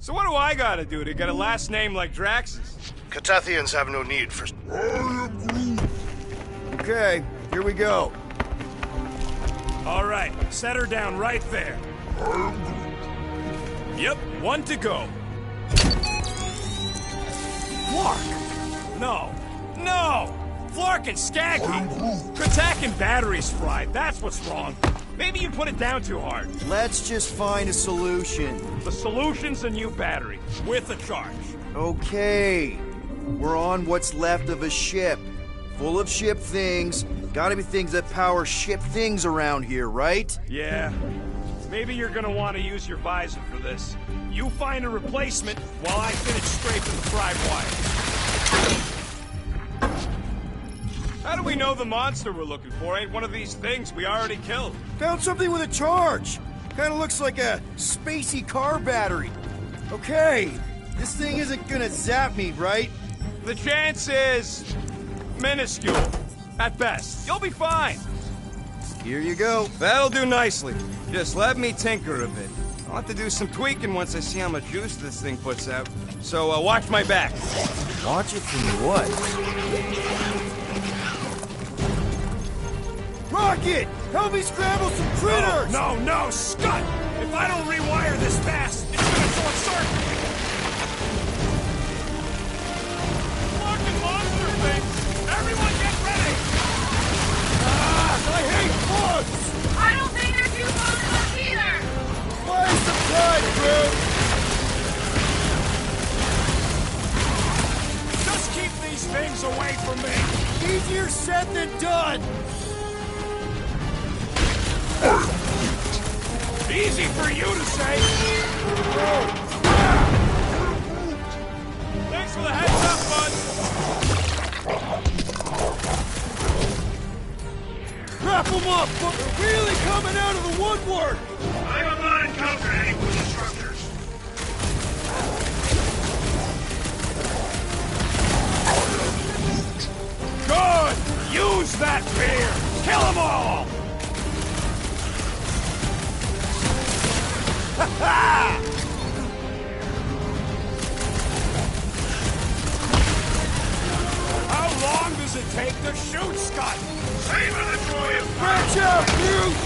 So what do I gotta do to get a last name like Drax's? Catathians have no need for... Okay, here we go. All right, set her down right there. Yep, one to go. Flark! No, no! Flark and Skaggy! Katak and batteries fried, that's what's wrong. Maybe you put it down too hard. Let's just find a solution. The solution's a new battery, with a charge. Okay. We're on what's left of a ship. Full of ship things. Gotta be things that power ship things around here, right? Yeah. Maybe you're gonna want to use your visor for this. You find a replacement while I finish scraping the fried wire. How do we know the monster we're looking for ain't one of these things we already killed? Found something with a charge. Kinda looks like a spacey car battery. Okay, this thing isn't gonna zap me, right? The chance is minuscule, at best. You'll be fine. Here you go. That'll do nicely. Just let me tinker a bit. I'll have to do some tweaking once I see how much juice this thing puts out. So watch my back. Watch it from what? Rocket! Help me scramble some critters! No, no, Scott! If I don't rewire this fast, it's gonna short circuit! Fucking monster things! Everyone get ready! I hate bugs! I don't think they're too fond of us either. Where's the pride, Groot? Just keep these things away from me! Easier said than done! Easy for you to say! Thanks for the heads up, bud! Wrap them up, but we're really coming out of the woodwork! I have not encountered any wooden structures. Good! Use that beer! Kill them all! How long does it take to shoot, Scott? Savor the joy of Branch out, Groot!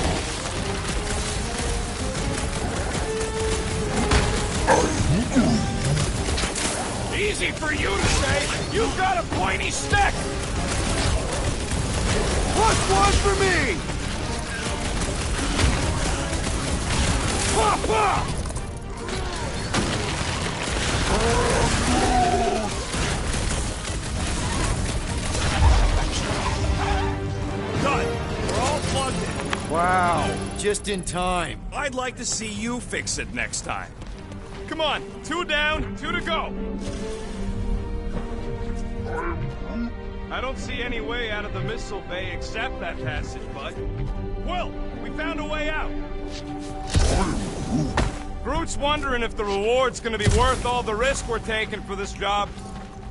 Easy for you to say. You've got a pointy stick. Plus one for me! Done. We're all plugged in. Wow, just in time. I'd like to see you fix it next time. Come on, 2 down, 2 to go. I don't see any way out of the missile bay except that passage, bud. Will, we found a way out. Groot's wondering if the reward's gonna be worth all the risk we're taking for this job.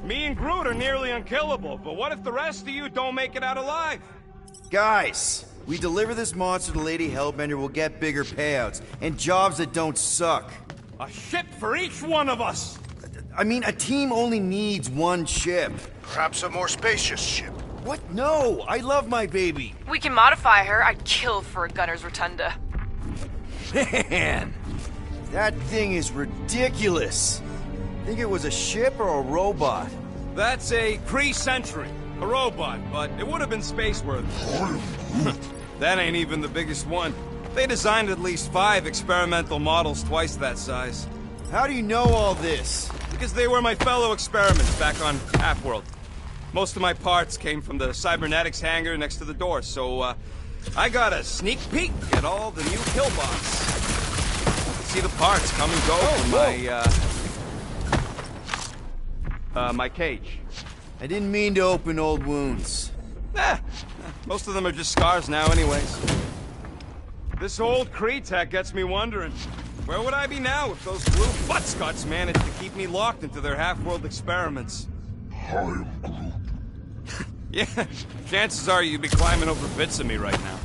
Me and Groot are nearly unkillable, but what if the rest of you don't make it out alive? Guys, we deliver this monster to Lady Hellbender, we'll get bigger payouts, and jobs that don't suck. A ship for each one of us! I mean, a team only needs one ship. Perhaps a more spacious ship. What? No, I love my baby. We can modify her. I'd kill for a gunner's rotunda. Man, that thing is ridiculous. Think it was a ship or a robot? That's a Kree Sentry. A robot, but it would have been space-worthy. That ain't even the biggest one. They designed at least 5 experimental models twice that size. How do you know all this? Because they were my fellow experiments back on Half-World. Most of my parts came from the cybernetics hangar next to the door, so I got a sneak peek at all the new killbots. I could see the parts come and go from my cage. I didn't mean to open old wounds. Most of them are just scars now anyways. This old Kree tech gets me wondering, where would I be now if those blue buttscots managed to keep me locked into their Half-World experiments? Yeah, chances are you'd be climbing over bits of me right now.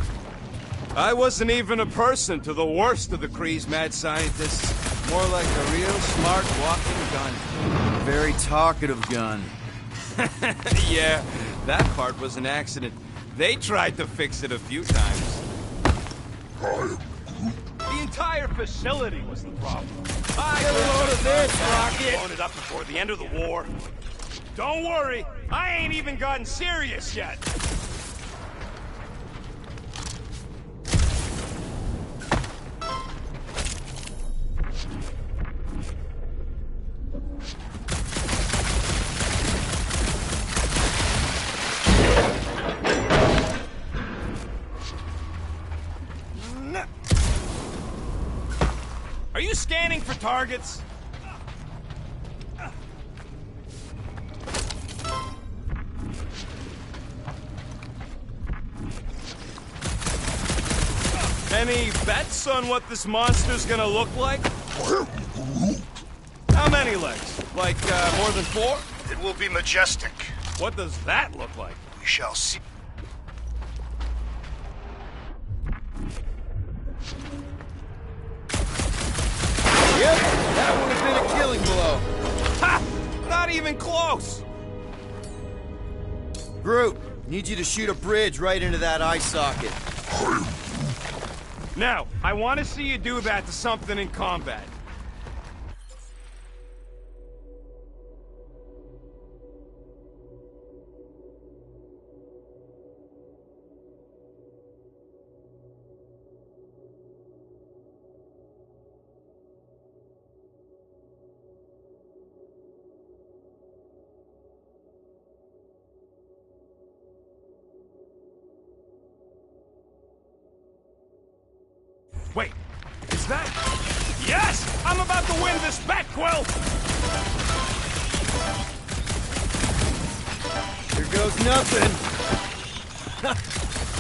I wasn't even a person to the worst of the Kree's mad scientists. More like a real smart walking gun. Very talkative gun. Yeah, that part was an accident. They tried to fix it a few times. The entire facility was the problem. I Get a load of this, Rocket! blown it up before the end of the war. Don't worry, I ain't even gotten serious yet. Are you scanning for targets? Any bets on what this monster's gonna look like? How many legs? Like, more than 4? It will be majestic. What does that look like? We shall see. Yep, that would have been a killing blow. Ha! Not even close! Groot, need you to shoot a bridge right into that eye socket. Now, I want to see you do that to something in combat. Wait, is that... Yes! I'm about to win this bet, Quill! Here goes nothing.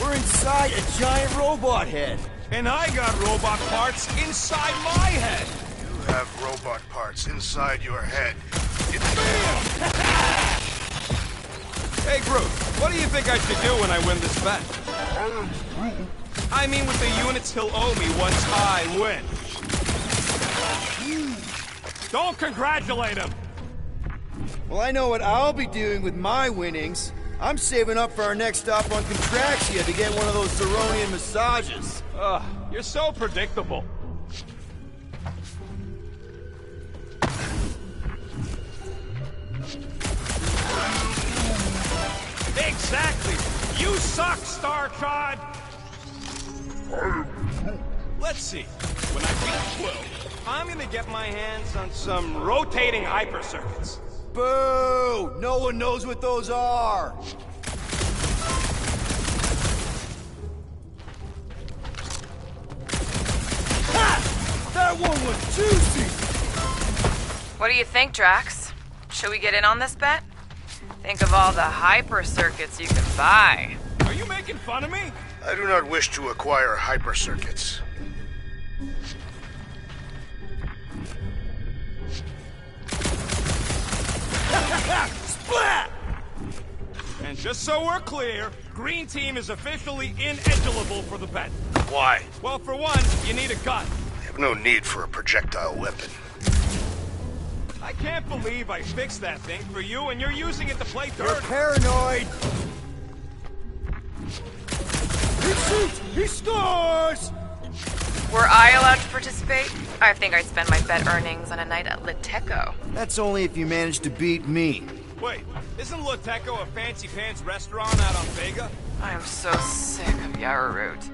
We're inside a giant robot head. And I got robot parts inside my head! You have robot parts inside your head. Hey, Groot, what do you think I should do when I win this bet? I mean with the units he'll owe me once I win. Don't congratulate him! Well, I know what I'll be doing with my winnings. I'm saving up for our next stop on Contraxia to get one of those Zeronian massages. Ugh, you're so predictable. Exactly! You suck, StarCon! Let's see. When I beat Quill, I'm gonna get my hands on some rotating hyper circuits. Boo! No one knows what those are! Ha! That one was juicy! What do you think, Drax? Should we get in on this bet? Think of all the hyper circuits you can buy. Are you making fun of me? I do not wish to acquire hyper circuits. Splat! And just so we're clear, Green Team is officially ineligible for the bet. Why? Well, for one, you need a gun. I have no need for a projectile weapon. I can't believe I fixed that thing for you and you're using it to play dirt. Paranoid! He shoots! He scores! Were I allowed to participate? I think I'd spend my bet earnings on a night at Liteco. That's only if you manage to beat me. Wait, isn't Liteco a fancy pants restaurant out on Vega? I'm so sick of Yarrow Root.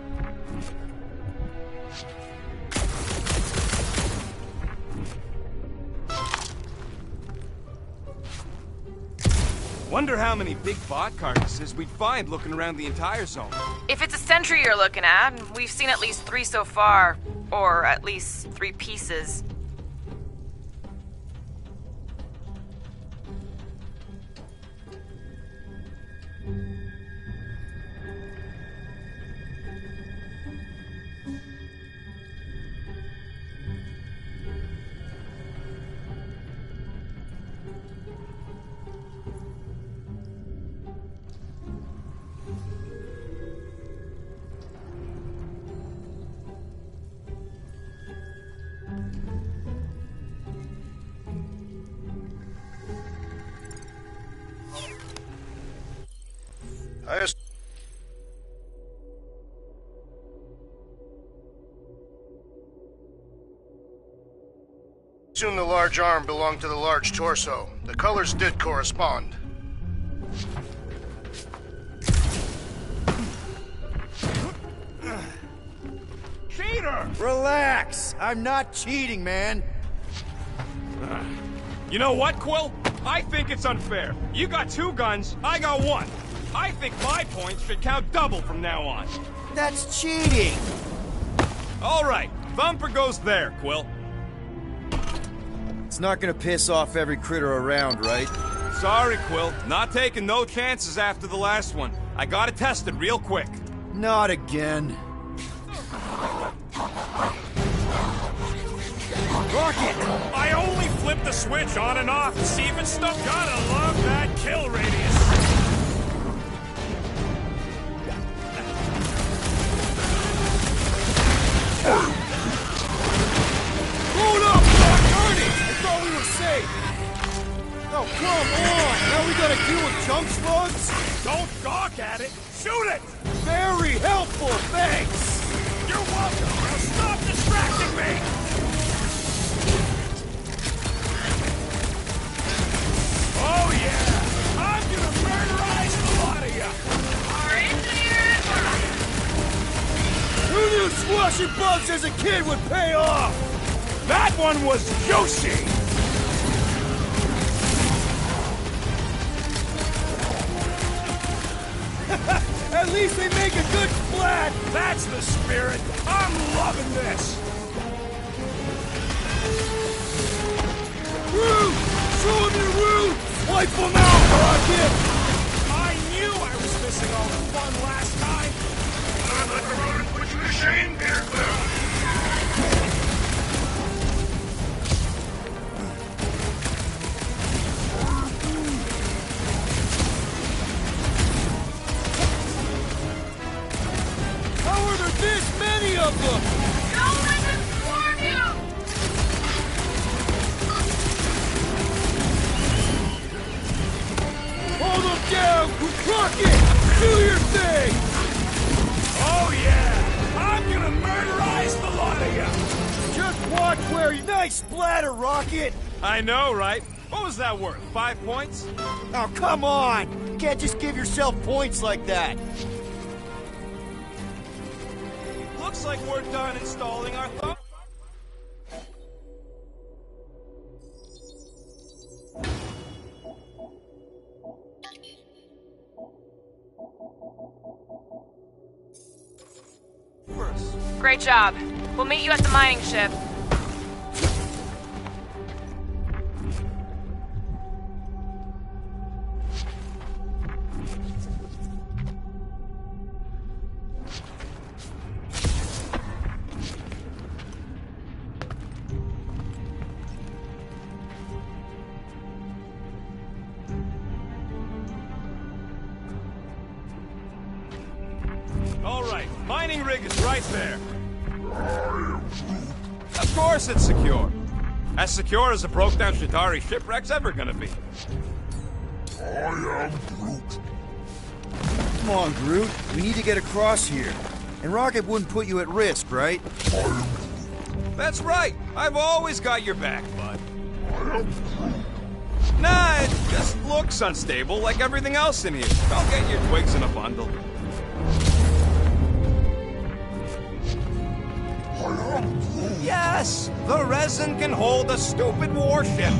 Wonder how many big bot carcasses we'd find looking around the entire zone. If it's a sentry you're looking at, we've seen at least 3 so far. Or at least 3 pieces. I assume the large arm belonged to the large torso. The colors did correspond. Cheater! Relax! I'm not cheating, man. You know what, Quill? I think it's unfair. You got 2 guns, I got 1. I think my points should count double from now on. That's cheating! All right, Thumper goes there, Quill. It's not gonna piss off every critter around, right? Sorry, Quill. Not taking no chances after the last one. I gotta test it real quick. Not again. Rocket! I only flip the switch on and off to see if it's stuck. Gotta love that kill radius. Hold up! Ernie! I thought we were safe! Oh, come on! Now we gotta deal with jump slugs? Don't gawk at it! Shoot it! Very helpful, thanks! You're welcome! Now stop distracting me! Oh yeah! I'm gonna murderize the lot of you! Our engineer is right. Who knew squashing bugs as a kid would pay off? That one was juicy! At least they make a good splat! That's the spirit! I'm loving this! Root! Show him your root! Wipe them out, Rocket! I knew I was missing all the fun last time! I'd like to run and put you to shame, Peter Quill! How are there this many of them? Don't let them swarm you! Hold them down! Rocket! Do your thing! Oh yeah! I'm gonna murderize the lot of you! Just watch where you... Nice splatter, Rocket! I know, right? What was that worth? 5 points? Oh, come on! You can't just give yourself points like that. Looks like we're done installing our thumb. Great job. We'll meet you at the mining ship. All right, mining rig is right there. Of course it's secure. As secure as a broke-down Shidari shipwreck's ever gonna be. I am Groot. Come on, Groot. We need to get across here. And Rocket wouldn't put you at risk, right? That's right. I've always got your back, bud. I am Groot. Nah, it just looks unstable like everything else in here. Don't get your twigs in a bundle. Yes, the resin can hold a stupid warship.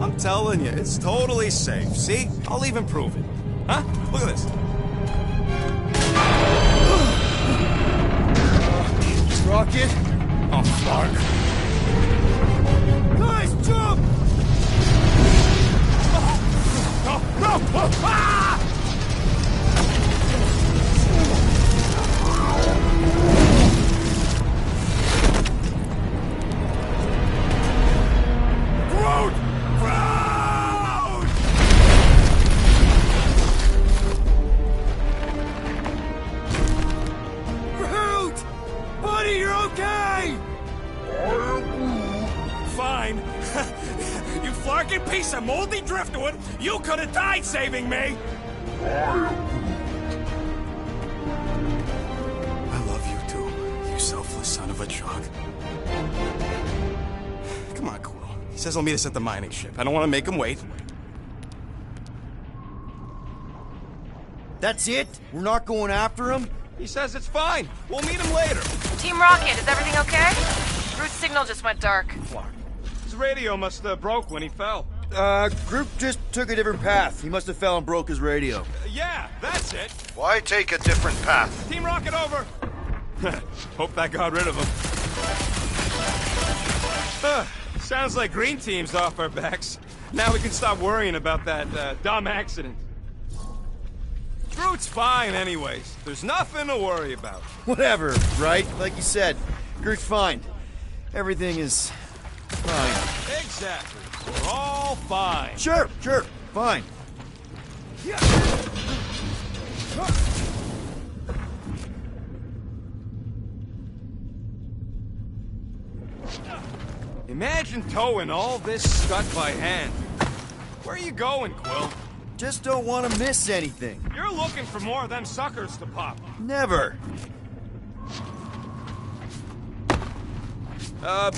I'm telling you, it's totally safe. See? I'll even prove it. Huh? Look at this. Rocket? Oh, fuck. Guys, jump! No! Ah! Groot! Groot! Groot! Buddy, you're okay! Fine. You flarking piece of moldy driftwood! You could have died saving me! I love you too, you selfless son of a truck. Come on, Quill. He says he'll meet us at the mining ship. I don't want to make him wait. That's it? We're not going after him? He says it's fine. We'll meet him later. Team Rocket, is everything okay? Groot's signal just went dark. Clark. His radio must have broke when he fell. Groot just took a different path. He must have fell and broke his radio. Yeah, that's it. Why take a different path? Team Rocket over. Hope that got rid of him. Sounds like Green Team's off our backs. Now we can stop worrying about that dumb accident. Groot's fine anyways. There's nothing to worry about. Whatever, right? Like you said, Groot's fine. Everything is fine. Exactly. We're all fine. Sure, fine. Imagine towing all this stuff by hand. Where are you going, Quill? Just don't want to miss anything. You're looking for more of them suckers to pop. Never.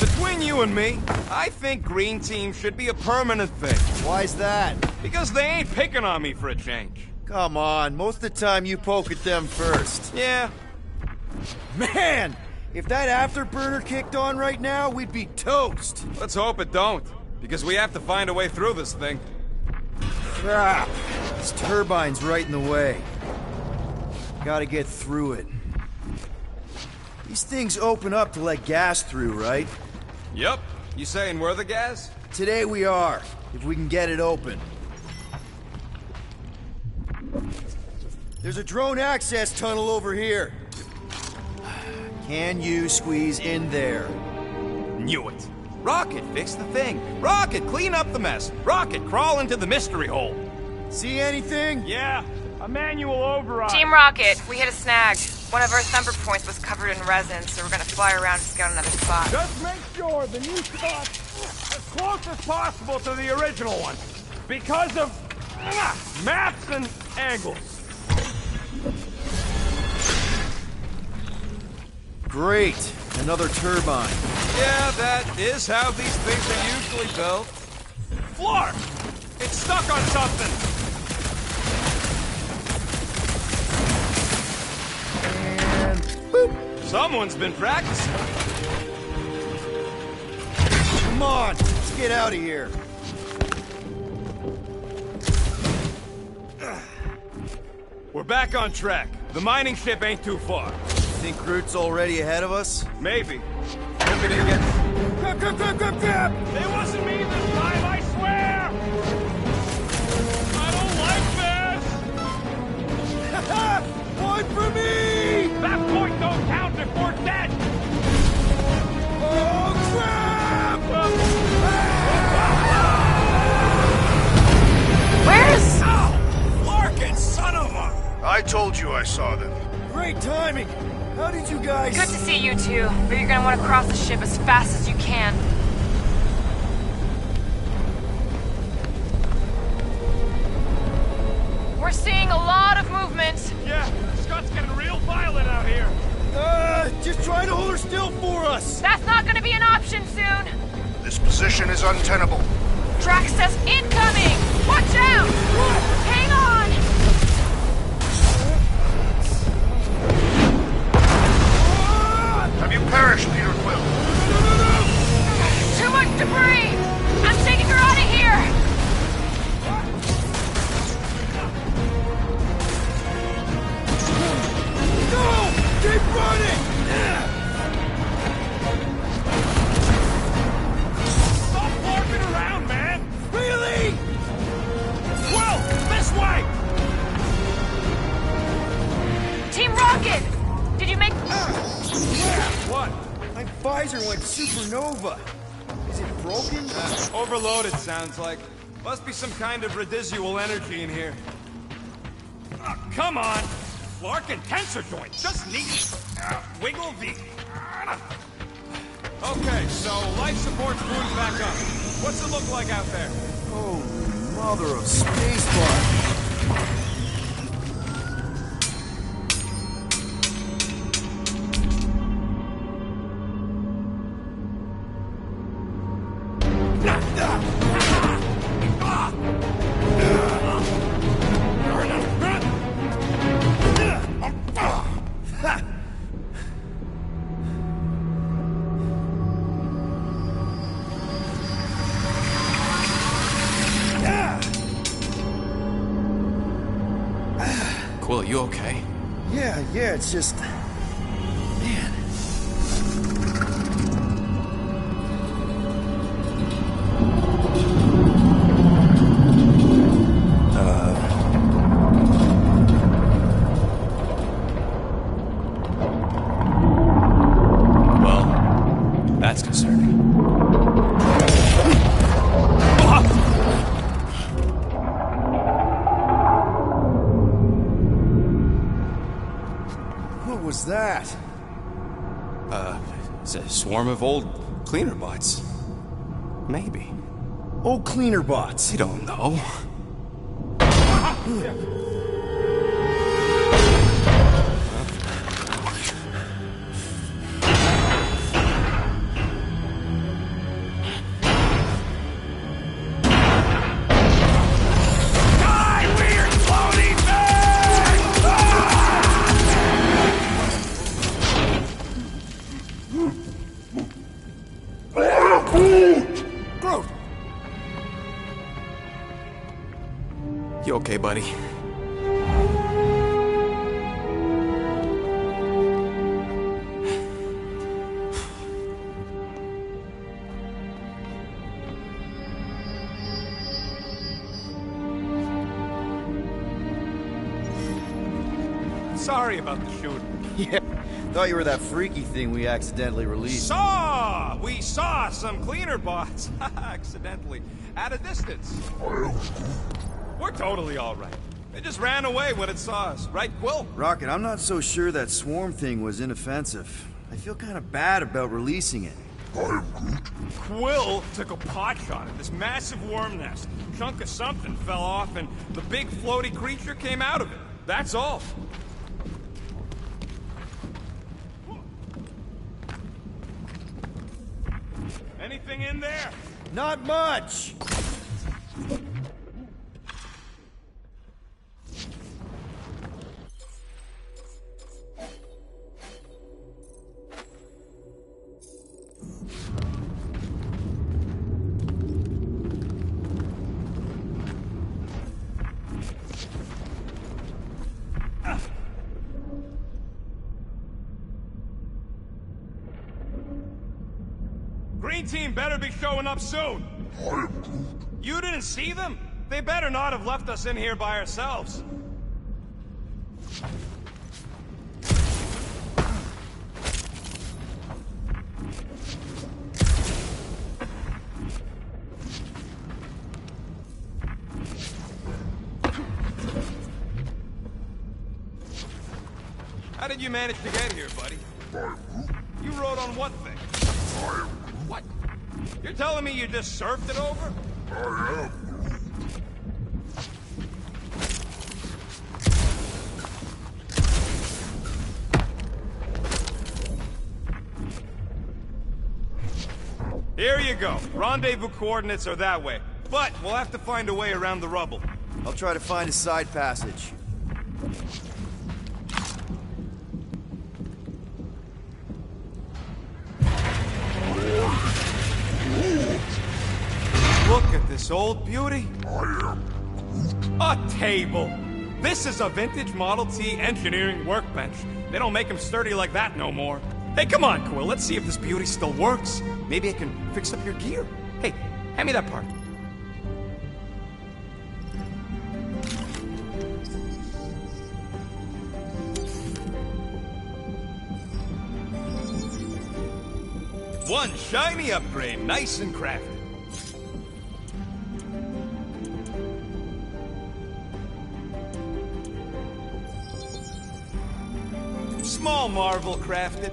Between you and me, I think Green Team should be a permanent thing. Why's that? Because they ain't picking on me for a change. Come on, most of the time you poke at them first. Yeah. Man! If that afterburner kicked on right now, we'd be toast. Let's hope it don't. Because we have to find a way through this thing. Crap. This turbine's right in the way. Gotta get through it. These things open up to let gas through, right? Yep. You saying we're the gas? Today we are, if we can get it open. There's a drone access tunnel over here. Can you squeeze in there? Knew it. Rocket, fix the thing. Rocket, clean up the mess. Rocket, crawl into the mystery hole. See anything? Yeah, a manual override. Team Rocket, we hit a snag. One of our thumper points was covered in resin, so we're gonna fly around and scout another spot. Just make sure the new spot's as close as possible to the original one. Because of maps and angles. Great. Another turbine. Yeah, that is how these things are usually built. Flark! It's stuck on something! Someone's been practicing. Come on, let's get out of here. We're back on track. The mining ship ain't too far. Think Groot's already ahead of us? Maybe. If we didn't get... Grab! It wasn't me this time, I swear! I don't like this! One for me! That point don't count if we're dead! Oh, crap! Where's... Ow! Larkin, son of a... I told you I saw them. Great timing. How did you guys... Good to see you two, but you're gonna want to cross the ship as fast as you can. We're seeing a lot of movement. Yeah, Scott's getting real violent out here. Just try to hold her still for us. That's not gonna be an option soon. This position is untenable. Drax says incoming! Watch out! Hang on! Have you perished, Peter Quill? Too much debris! I'm taking her out of here! No! Keep running! Stop walking around, man! Really? Well, this way! Team Rocket! Did you make... What? My visor went supernova. Is it broken? Overloaded, sounds like. Must be some kind of residual energy in here. Come on! Larkin tensor joint, just neat. Wiggle the... Okay, so life support's booting back up. What's it look like out there? Oh, mother of spacebar. Quill, you okay? Yeah, it's just... Man. Well, that's concerning. What was that? It's a swarm of old cleaner bots. Maybe. Oh, cleaner bots. I don't know. Groot! You okay, buddy? Sorry about the shooting. Yeah, thought you were that freaky thing we accidentally released. We saw some cleaner bots, accidentally, at a distance. We're totally all right. They just ran away when it saw us, right, Quill? Rocket, I'm not so sure that swarm thing was inoffensive. I feel kind of bad about releasing it. Quill took a pot shot at this massive worm nest. Chunk of something fell off, and the big floaty creature came out of it. That's all. Anything in there? Not much! Green team better be showing up soon. You didn't see them? They better not have left us in here by ourselves. How did you manage to get here, buddy? You rode on what thing? What? You're telling me you just surfed it over? I am. Here you go. Rendezvous coordinates are that way. But we'll have to find a way around the rubble. I'll try to find a side passage. Look at this old beauty. A table. This is a vintage Model T engineering workbench. They don't make them sturdy like that no more. Hey, come on, Quill. Let's see if this beauty still works. Maybe I can fix up your gear. Hey, hand me that part. One shiny upgrade, nice and crafted. Small marvel crafted.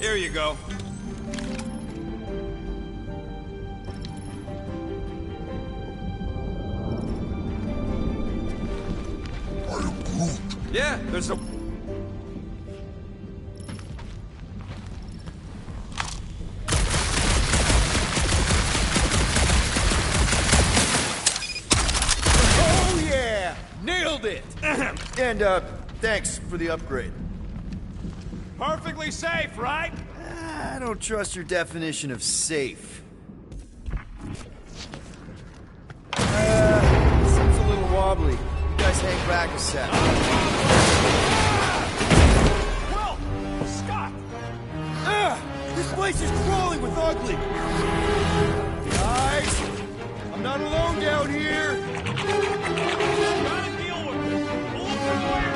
Here you go. Yeah, there's a... Oh yeah! Nailed it! And, thanks for the upgrade. Perfectly safe, right? I don't trust your definition of safe. Seems a little wobbly. You guys hang back a sec. Well, Scott! This place is crawling with ugly! Guys! I'm not alone down here! Gotta deal with this. We'll look our way around.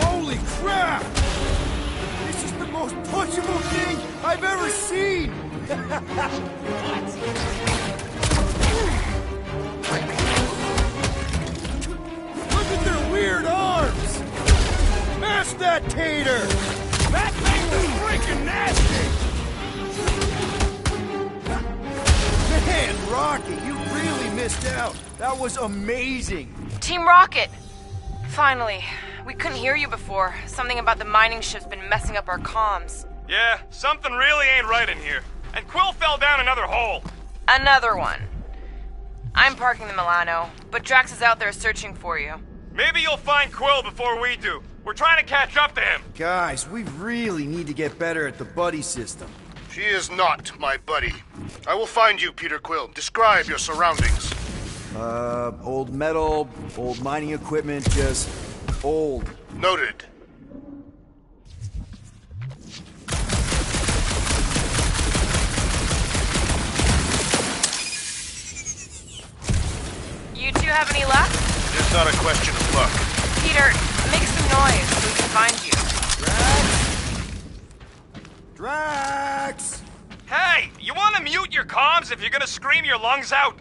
Holy crap! This is the most punchable thing I've ever seen! Look at their weird arms! Smash that tater! That thing is freaking nasty! Man, Rocky, you really missed out. That was amazing. Team Rocket! Finally. We couldn't hear you before. Something about the mining ship's been messing up our comms. Yeah, something really ain't right in here. And Quill fell down another hole. Another one. I'm parking the Milano, but Drax is out there searching for you. Maybe you'll find Quill before we do. We're trying to catch up to him. Guys, we really need to get better at the buddy system. She is not my buddy. I will find you, Peter Quill. Describe your surroundings. Old metal, old mining equipment, just old. Noted. You two have any luck? It's not a question of luck. Peter, make some noise so we can find you. Drax! Hey, you want to mute your comms if you're gonna scream your lungs out?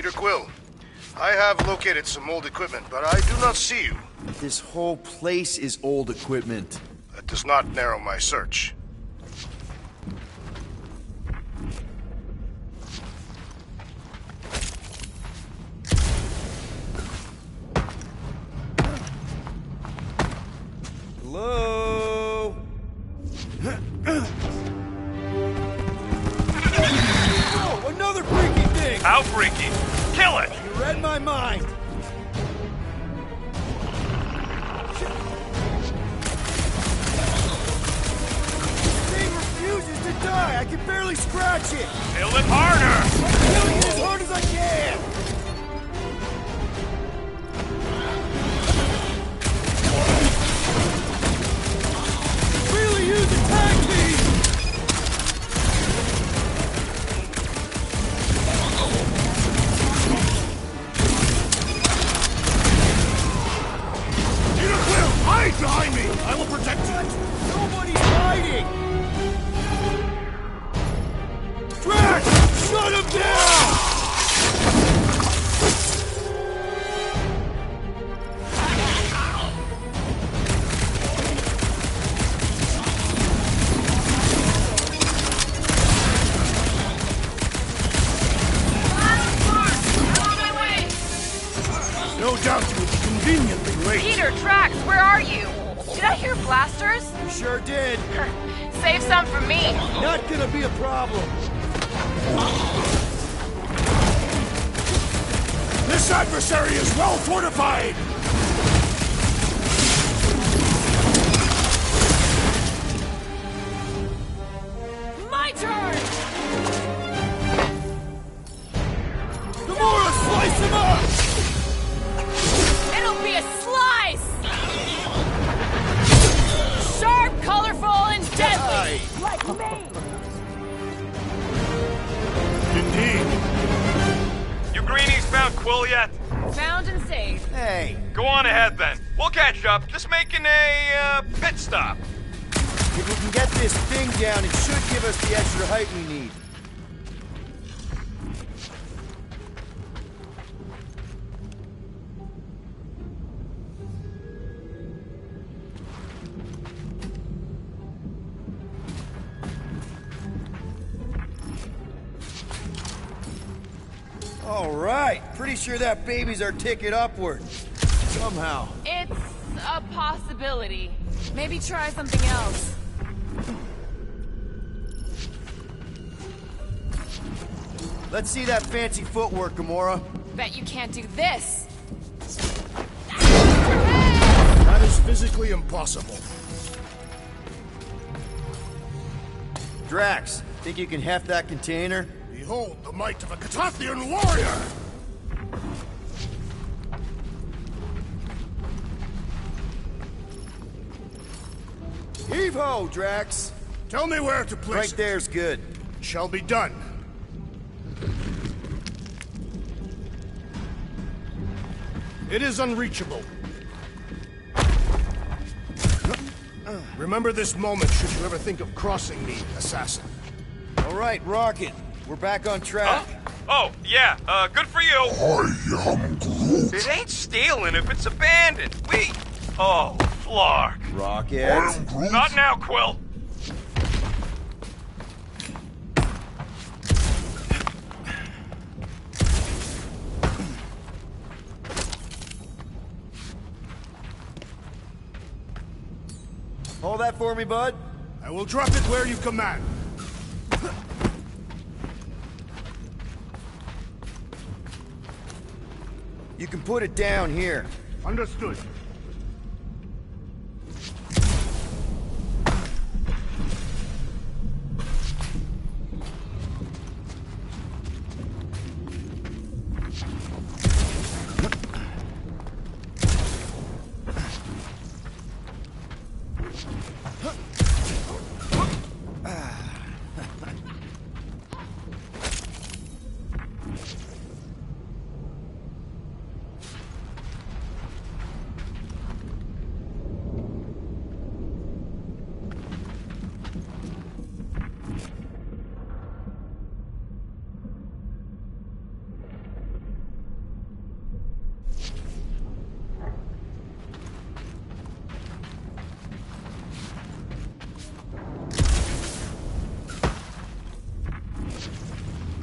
Peter Quill. I have located some old equipment, but I do not see you. This whole place is old equipment. That does not narrow my search. Hello? Oh, another freaky thing! How freaky? Kill it! You read my mind. This thing refuses to die. I can barely scratch it. Kill it harder! I'm killing it as hard as I can. Really use attack speed. Peter Quill, hide behind me! I will protect you! Nobody's hiding. Drax, shut him down! No doubt you would be conveniently late. Peter, Drax, where are you? Did I hear blasters? You sure did. Save some for me. Not gonna be a problem. This adversary is well fortified! My turn! Gamora, slice him up! It'll be a slice! Sharp, colorful, and deadly! Like me! Indeed. You greenies found Quill yet? Found and saved. Hey, Go on ahead then. We'll catch up. Just making a pit stop. if we can get this thing down, it should give us the extra height we need. All right, pretty sure that baby's our ticket upward. Somehow. It's a possibility. Maybe try something else. Let's see that fancy footwork, Gamora. Bet you can't do this. That is physically impossible. Drax, think you can heft that container? Behold the might of a Catathian warrior! Heave-ho, Drax! Tell me where to place Right it. there's good. Shall be done. It is unreachable. Remember this moment should you ever think of crossing me, assassin. All right, Rocket. We're back on track. Oh, yeah, good for you. I am Groot. It ain't stealing if it's abandoned. Oh, Flark. Rocket. Not now, Quill. Hold that for me, bud. I will drop it where you command. You can put it down here. Understood.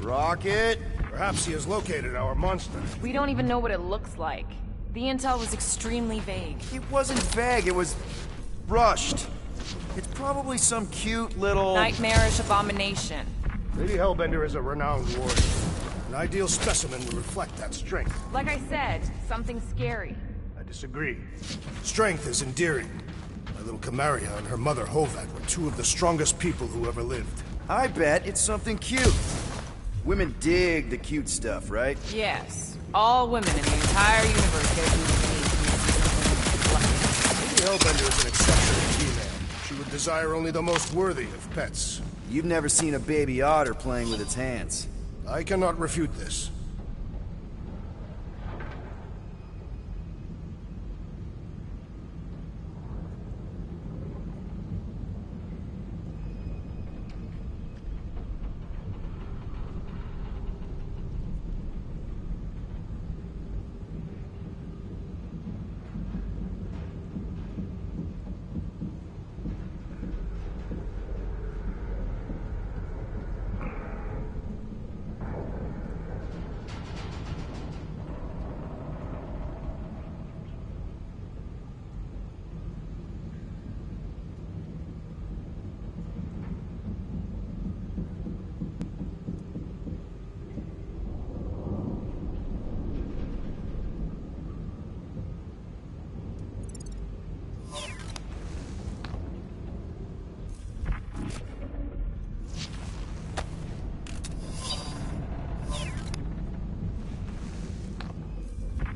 Rocket! Perhaps he has located our monster. We don't even know what it looks like. The intel was extremely vague. It wasn't vague, it was rushed. It's probably some cute little... Nightmarish abomination. Lady Hellbender is a renowned warrior. An ideal specimen would reflect that strength. Like I said, something scary. I disagree. Strength is endearing. My little Camaria and her mother Hovat were two of the strongest people who ever lived. I bet it's something cute. Women dig the cute stuff, right? Yes. All women in the entire universe get Lady Hellbender is an exceptional female. She would desire only the most worthy of pets. You've never seen a baby otter playing with its hands. I cannot refute this.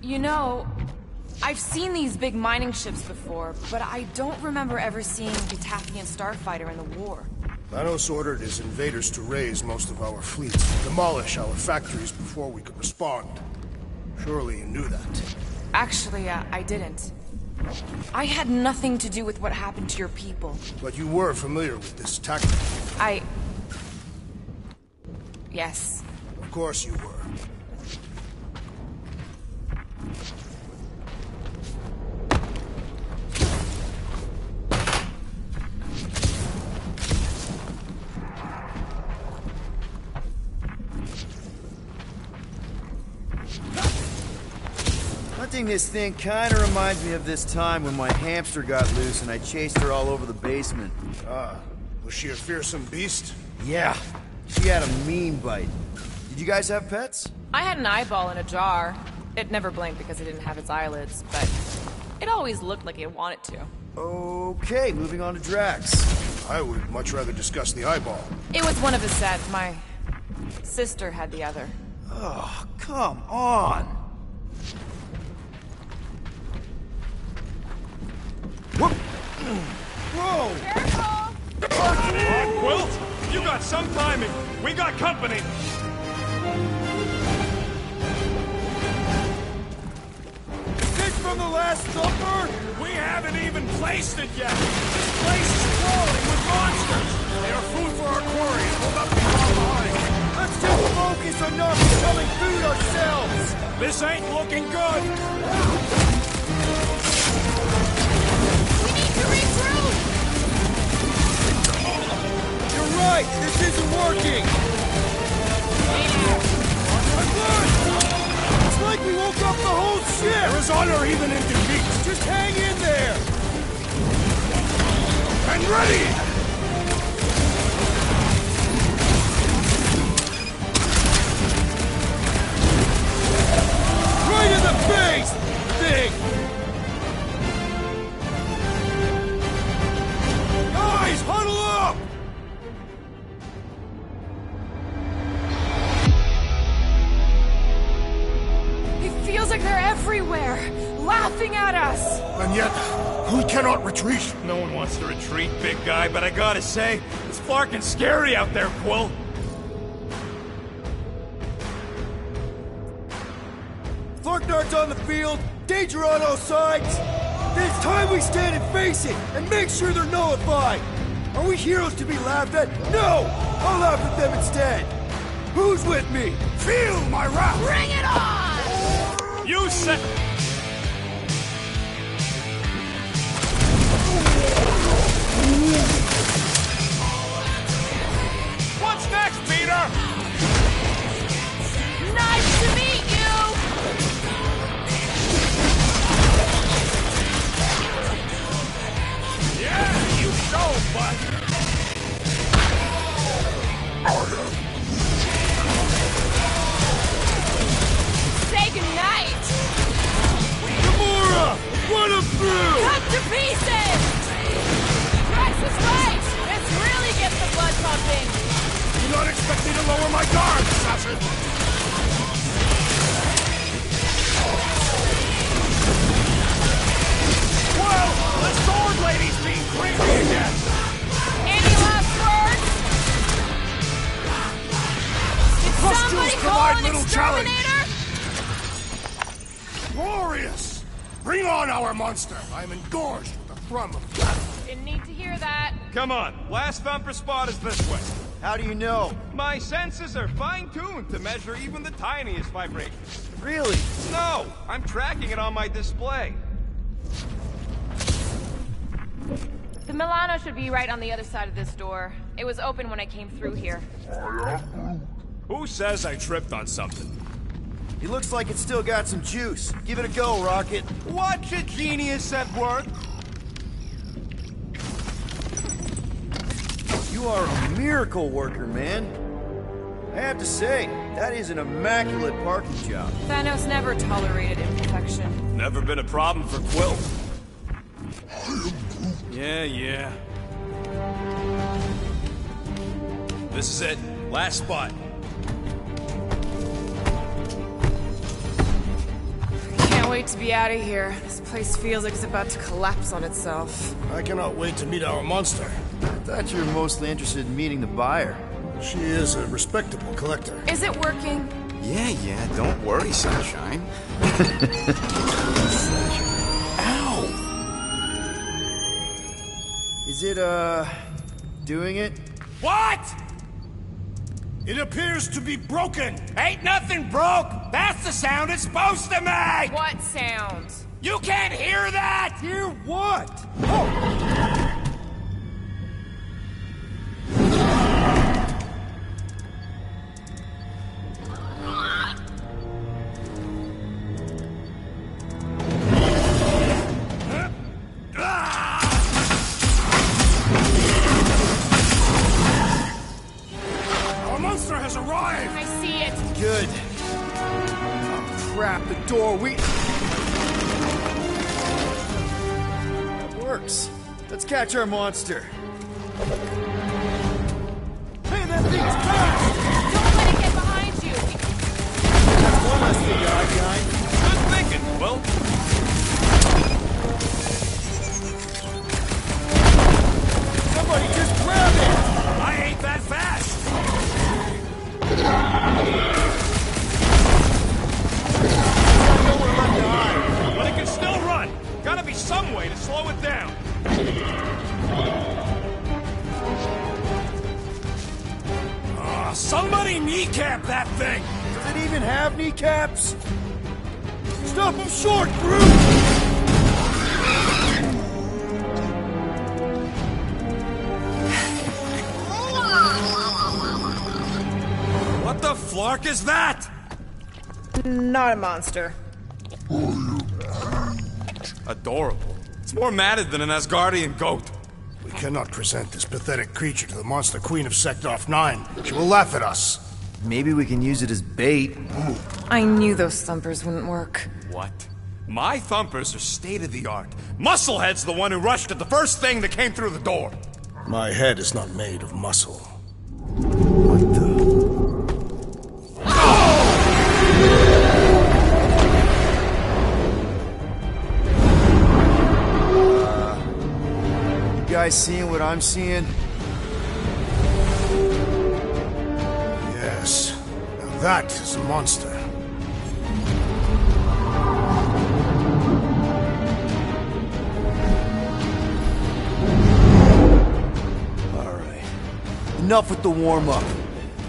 You know, I've seen these big mining ships before, but I don't remember ever seeing a Getafian starfighter in the war. Thanos ordered his invaders to raise most of our fleet, demolish our factories before we could respond. Surely you knew that. Actually, I didn't. I had nothing to do with what happened to your people. But you were familiar with this tactic. Yes. Of course you were. Hunting this thing kinda reminds me of this time when my hamster got loose and I chased her all over the basement. Ah, was she a fearsome beast? Yeah, she had a mean bite. Did you guys have pets? I had an eyeball in a jar. It never blinked because it didn't have its eyelids, but it always looked like it wanted to. Okay, moving on to Drax. I would much rather discuss the eyeball. It was one of the sets. My sister had the other. Oh, come on! Whoop! Whoa! Careful! Quilt, you got some timing. We got company. This from the Last Supper? We haven't even placed it yet. This place is crawling with monsters. They are food for our quarry and will not be far behind. Let's just focus on not becoming food ourselves! This ain't looking good. You're right! This isn't working! It's like we woke up the whole ship! There is honor even in defeat. Just hang in there! And ready! Right in the face! Thing! Guys, huddle up! It feels like they're everywhere, laughing at us. And yet, we cannot retreat. No one wants to retreat, big guy, but I gotta say, it's fucking scary out there, Quill. Florknard's on the field, danger on all sides. Then it's time we stand and face it, and make sure they're nullified. Are we heroes to be laughed at? No! I'll laugh at them instead. Who's with me? Feel my wrath! Bring it on! You said... What's next, Peter? to pieces! Drax is right! This really gets the blood pumping! Do not expect me to lower my guard, assassin! Whoa! The sword lady's being crazy again! Any last words? Did Pustules somebody call provide an little challenge. exterminator? Glorious! Bring on our monster! I am engorged with the thrum of battle. Didn't need to hear that. Come on, last thumper spot is this way. How do you know? My senses are fine-tuned to measure even the tiniest vibrations. Really? No, I'm tracking it on my display. The Milano should be right on the other side of this door. It was open when I came through here. Who says I tripped on something? It looks like it's still got some juice. Give it a go, Rocket. Watch a genius at work. You are a miracle worker, man. I have to say, that is an immaculate parking job. Thanos never tolerated imperfection. Never been a problem for Quill. Yeah. This is it. Last spot. Can't wait to be out of here. This place feels like it's about to collapse on itself. I cannot wait to meet our monster. I thought you were mostly interested in meeting the buyer. She is a respectable collector. Is it working? Yeah, don't worry, Sunshine. Ow! Is it, doing it? What? It appears to be broken! Ain't nothing broke! That's the sound it's supposed to make! What sound? You can't hear that! Hear what? Our monster has arrived! I see it. Good. Oh, crap, the door, That works. Let's catch our monster. Hey, that thing's fast! Don't let it get behind you. That's one less thing to hide behind. Good thinking, Quill. Somebody just grab it! I ain't that fast! Nowhere left to hide. But it can still run. Gotta be some way to slow it down. Somebody kneecap that thing! Does it even have kneecaps? Stop him short, Groot! What the flark is that? Not a monster. Adorable. It's more matted than an Asgardian goat. We cannot present this pathetic creature to the Monster Queen of Sector 9. She will laugh at us. Maybe we can use it as bait. I knew those thumpers wouldn't work. What? My thumpers are state-of-the-art. Musclehead's the one who rushed at the first thing that came through the door. My head is not made of muscle. What the? You guys seeing what I'm seeing? Yes. Now that is a monster. All right. Enough with the warm-up.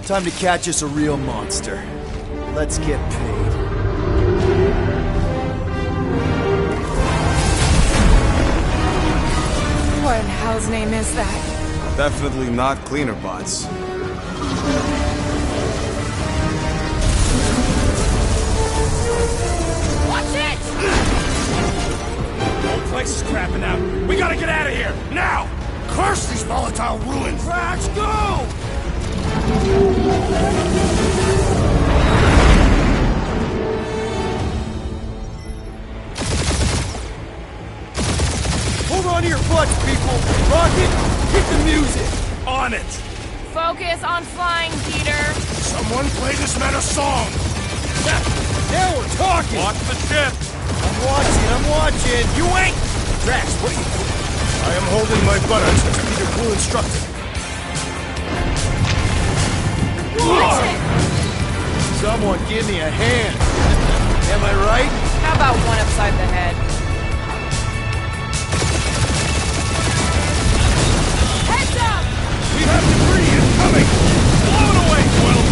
Time to catch us a real monster. Let's get paid. What in hell's name is that? Definitely not cleaner bots. Watch it! The whole place is crapping out. We gotta get out of here, now! Curse these volatile ruins! Drax, go! Hold on to your butts, people! Rocket, hit the music! On it! Focus on flying, Peter. Someone play this man a song! Now we're talking! Watch the ship! I'm watching! You ain't! Drax, what are you doing? I am holding my buttocks as Peter Quill instructed. Watch it! Someone give me a hand. Am I right? How about one upside the head? Heads up! We have debris incoming! Blow it away, Quill!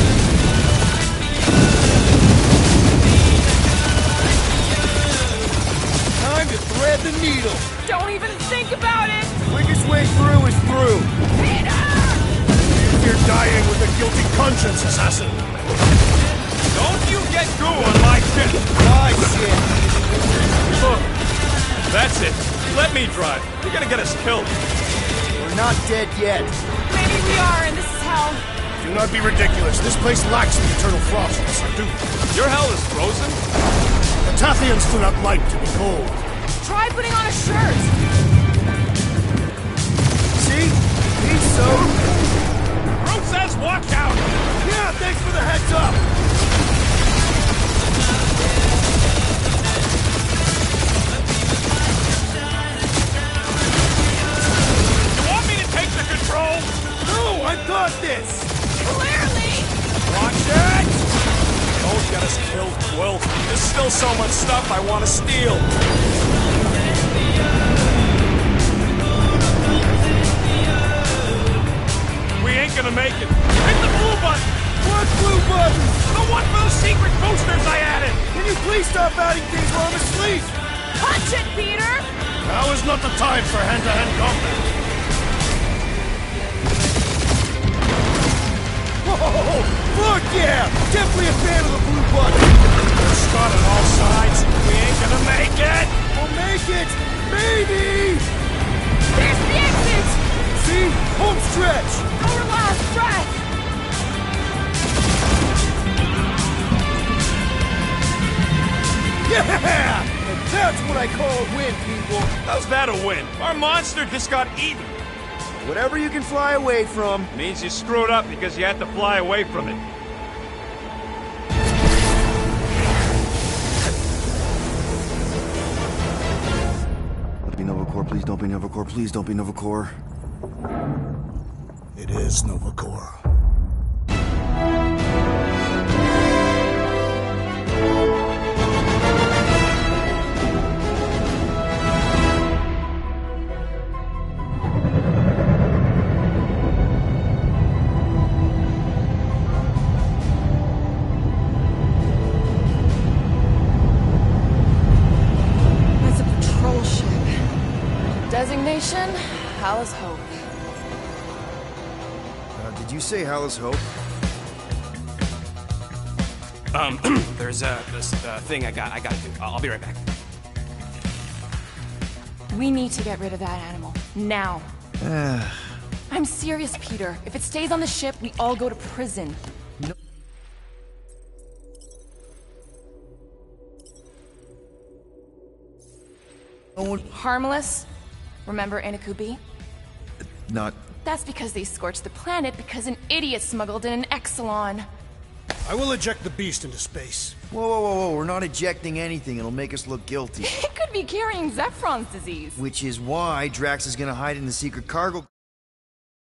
Time to thread the needle. Don't even think about it! Quickest way through is through. Peter! You're dying with a guilty conscience, assassin. Don't you get goo on my ship! My shit. Look, that's it. Let me drive. You're gonna get us killed. We're not dead yet. Maybe we are, and this is hell. Do not be ridiculous. This place lacks the eternal frost of Sardu. Your hell is frozen? The Tathians do not like to be cold. Try putting on a shirt. See? He's so... Groot says watch out! Yeah, thanks for the heads up! You want me to take the control? No, I got this! Clearly! Watch it! Don't get us killed, Quill. There's still so much stuff I want to steal. We ain't gonna make it. Hit the blue button! What blue button? The one for those secret boosters I added! Can you please stop adding things while I'm asleep? Punch it, Peter! Now is not the time for hand-to-hand combat. Whoa! Fuck yeah! Definitely a fan of the blue button! We're shot on all sides. We ain't gonna make it! We'll make it! Maybe! There's the exit! See? Home stretch! Our last breath! Yeah! And that's what I call a win, people! How's that a win? Our monster just got eaten. Whatever you can fly away from. Means you screwed up because you had to fly away from it. Let me Nova Corps, please don't be Nova Corps, please don't be Nova Corps. It is Nova Corps. That's a patrol ship. Designation, Hal's Hope. Did you say Hal's Hope? There's this thing I gotta do. I'll be right back. We need to get rid of that animal. Now. I'm serious, Peter. If it stays on the ship, we all go to prison. Harmless? Remember Inakubi? Not... That's because they scorched the planet because an idiot smuggled in an Exelon. I will eject the beast into space. Whoa, we're not ejecting anything. It'll make us look guilty. It could be carrying Zephron's disease. Which is why Drax is gonna hide in the secret cargo...